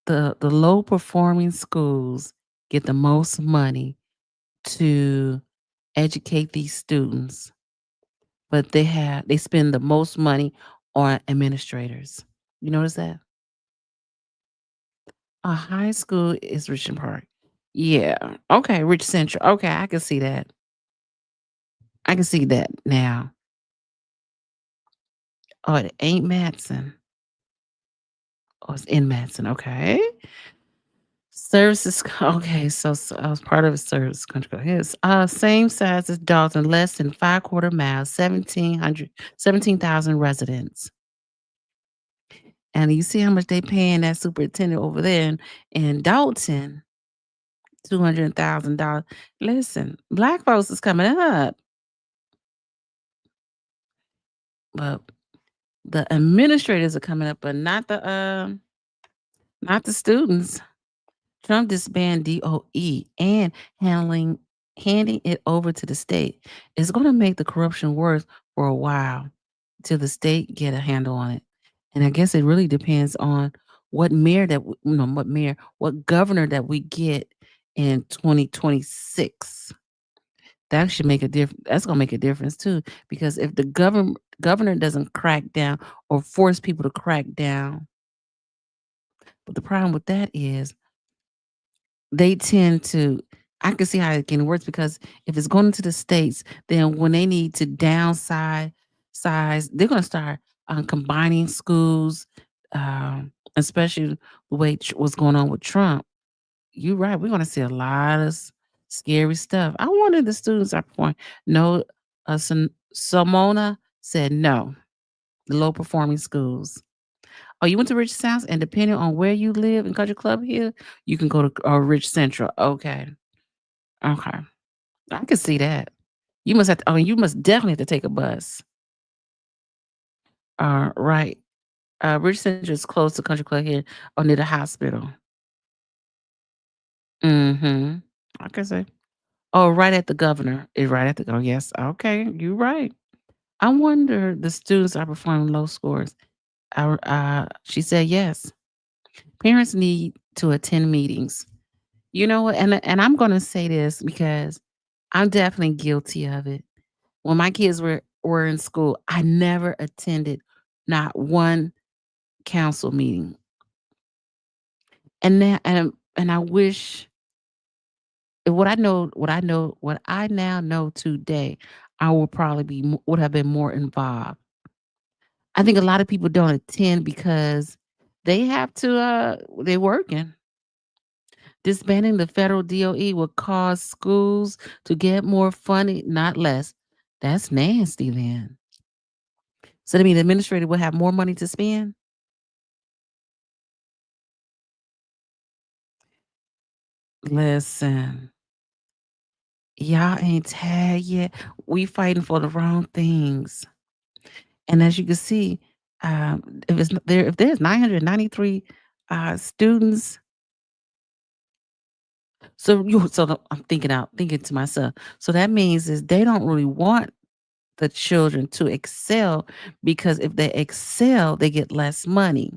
The low performing schools get the most money to educate these students, but they spend the most money on administrators. You notice that? A high school is Richmond Park. Yeah. Okay, Rich Central. Okay, I can see that. I can see that now. Oh, it ain't Matson. Oh, it's in Matson. Okay. Services. Okay, so I was part of a service country. Yes. Same size as Dalton, less than 5/4 miles, 17,000 residents. And you see how much they paying that superintendent over there in Dalton, $200,000. Listen, black folks is coming up, but the administrators are coming up, but not the students. Trump disbanded DOE and handing it over to the state. It's going to make the corruption worse for a while till the state get a handle on it. And I guess it really depends on what what governor that we get in 2026. That should make a difference. That's going to make a difference too, because if the governor doesn't crack down or force people to crack down, but the problem with that is they tend to. I can see how it can work because if it's going into the states, then when they need to they're going to start combining schools, especially the way what's going on with Trump. You're right. We're going to see a lot of scary stuff. I wonder if the students are performing. No, Simona said no. The low performing schools. Oh, you went to Rich South, and depending on where you live in Country Club here, you can go to Rich Central. Okay. Okay. I can see that. You must have to, you must definitely have to take a bus. Right. Rich Central is close to Country Club here or near the hospital. Mm-hmm. I can say. Oh, right at the governor. Is right at the oh yes. Okay, you're right. I wonder the students are performing low scores. She said yes. Parents need to attend meetings. You know what? And I'm gonna say this because I'm definitely guilty of it. When my kids were in school, I never attended not one council meeting. And now and I wish what I now know today, I would probably would have been more involved. I think a lot of people don't attend because they have to they're working. Disbanding the federal DOE will cause schools to get more funding, not less. That's nasty then. So that means the administrator will have more money to spend? Listen, y'all ain't tagged yet. We fighting for the wrong things. And as you can see, if there's 993 students, I'm thinking to myself. So that means is they don't really want the children to excel because if they excel, they get less money.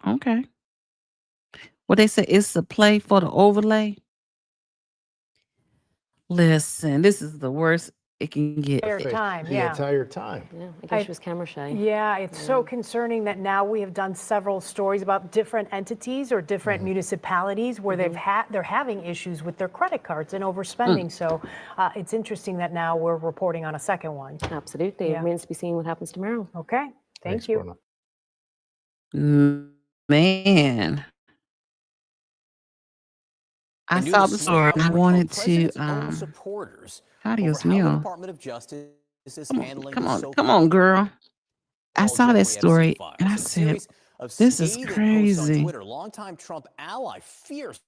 Okay. What they say is the play for the overlay. Listen, this is the worst it can get. Entire time, The yeah. entire time. Yeah, I guess she was camera shy. Yeah, it's so concerning that now we have done several stories about different entities or different municipalities where they're having issues with their credit cards and overspending. So it's interesting that now we're reporting on a second one. Absolutely. It remains to be seen what happens tomorrow. Okay, thank you. Man. I saw the story and I wanted to adios meal. Come on, girl. I saw that story and I said, this is crazy. Longtime Trump ally fears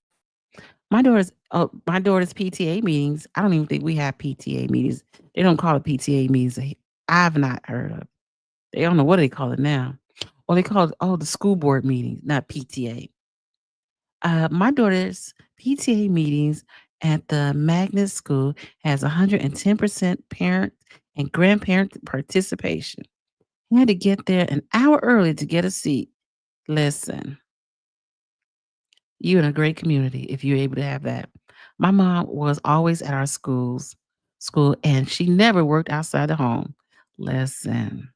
My daughter's PTA meetings. I don't even think we have PTA meetings. They don't call it PTA meetings. I've not heard of. They don't know what they call it now. Well, they call it the school board meetings, not PTA. My daughter's PTA meetings at the magnet school has 110% parent and grandparent participation. You had to get there an hour early to get a seat. Listen, you're in a great community if you're able to have that. My mom was always at our school, and she never worked outside the home. Listen,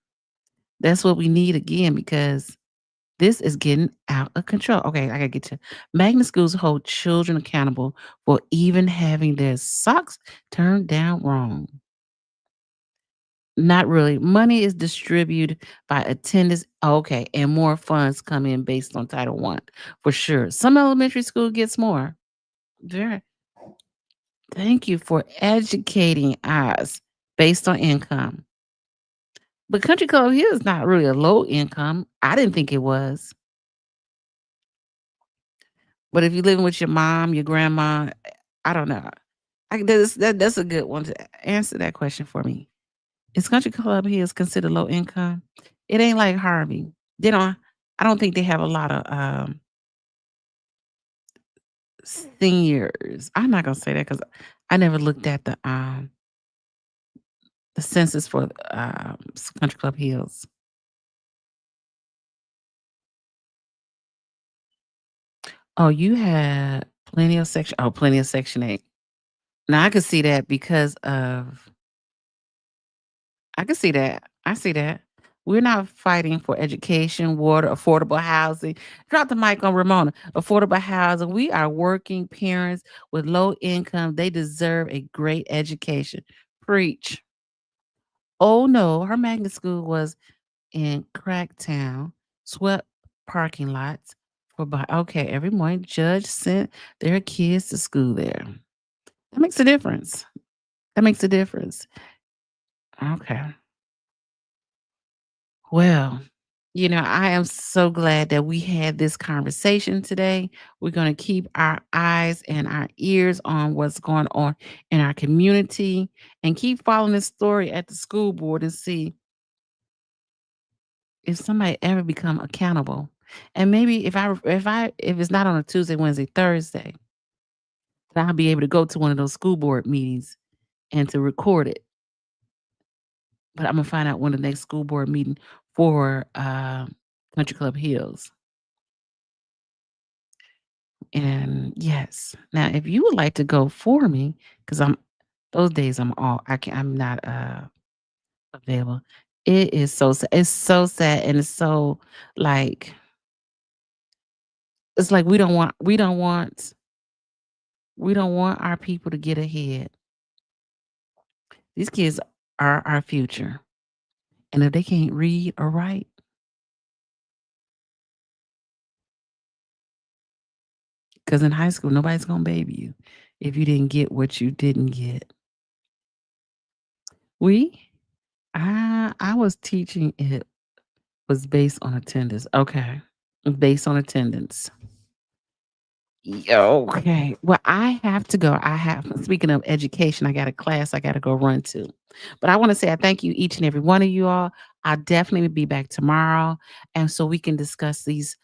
that's what we need again because this is getting out of control. Okay, I gotta get to magnet schools hold children accountable for even having their socks turned down wrong. Not really. Money is distributed by attendance. Okay, and more funds come in based on Title One for sure. Some elementary school gets more. Very. Thank you for educating us based on income. But Country Club here is not really a low income. I didn't think it was. But if you're living with your mom, your grandma, I don't know. That's a good one to answer that question for me. Is Country Club here is considered low income? It ain't like Harvey. They don't. I don't think they have a lot of seniors. I'm not gonna say that because I never looked at the census for Country Club Hills. Oh, you had plenty of Section 8. Now I could see that because of I can see that. I see that. We're not fighting for education, water, affordable housing. Drop the mic on Ramona. Affordable housing. We are working parents with low income. They deserve a great education. Preach. Oh no, her magnet school was in Cracktown, swept parking lots for okay, every morning judge sent their kids to school there. That makes a difference. That makes a difference. Okay. Well, I am so glad that we had this conversation today. We're going to keep our eyes and our ears on what's going on in our community and keep following this story at the school board and see if somebody ever become accountable. And maybe if it's not on a Tuesday, Wednesday, Thursday, then I'll be able to go to one of those school board meetings and to record it. But I'm gonna find out when the next school board meeting for Country Club Hills. And yes, now if you would like to go for me, because those days I'm not available. It is so sad. It's so sad and it's so like it's like we don't want our people to get ahead. These kids are our future. And if they can't read or write, because in high school, nobody's gonna baby you if you didn't get what you didn't get. I was teaching it was based on attendance. Okay. Based on attendance. Okay. Well, I have to go. Speaking of education, I got a class I got to go run to. But I want to say I thank you, each and every one of you all. I'll definitely be back tomorrow. And so we can discuss these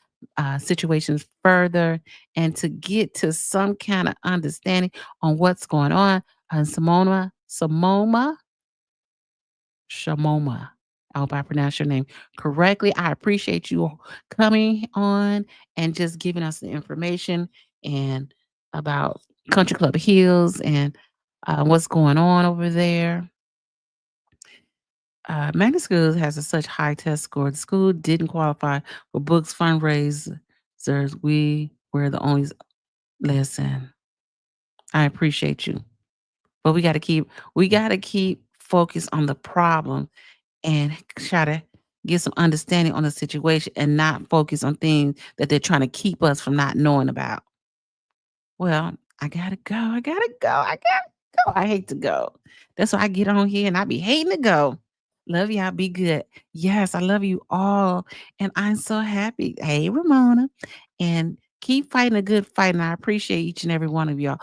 situations further and to get to some kind of understanding on what's going on. Shamoma. I hope I pronounced your name correctly. I appreciate you coming on and just giving us the information and about Country Club Hills and what's going on over there. Magnet School has such high test score. The school didn't qualify for books fundraisers. We were the only. Listen, I appreciate you, but we got to keep focused on the problem and try to get some understanding on the situation and not focus on things that they're trying to keep us from not knowing about. Well, I gotta go. I gotta go. I gotta go. I hate to go. That's why I get on here and I be hating to go. Love y'all. Be good. Yes, I love you all. And I'm so happy. Hey, Ramona. And keep fighting a good fight. And I appreciate each and every one of y'all.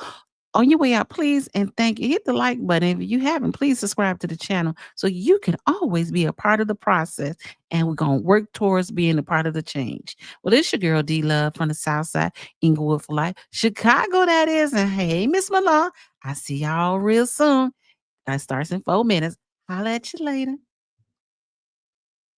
On your way out, please and thank you. Hit the like button. If you haven't, please subscribe to the channel so you can always be a part of the process. And we're going to work towards being a part of the change. Well, it's your girl D Love from the South Side, Inglewood for Life, Chicago, that is. And hey, Miss Malone, I see y'all real soon. That starts in 4 minutes. Holla at you later.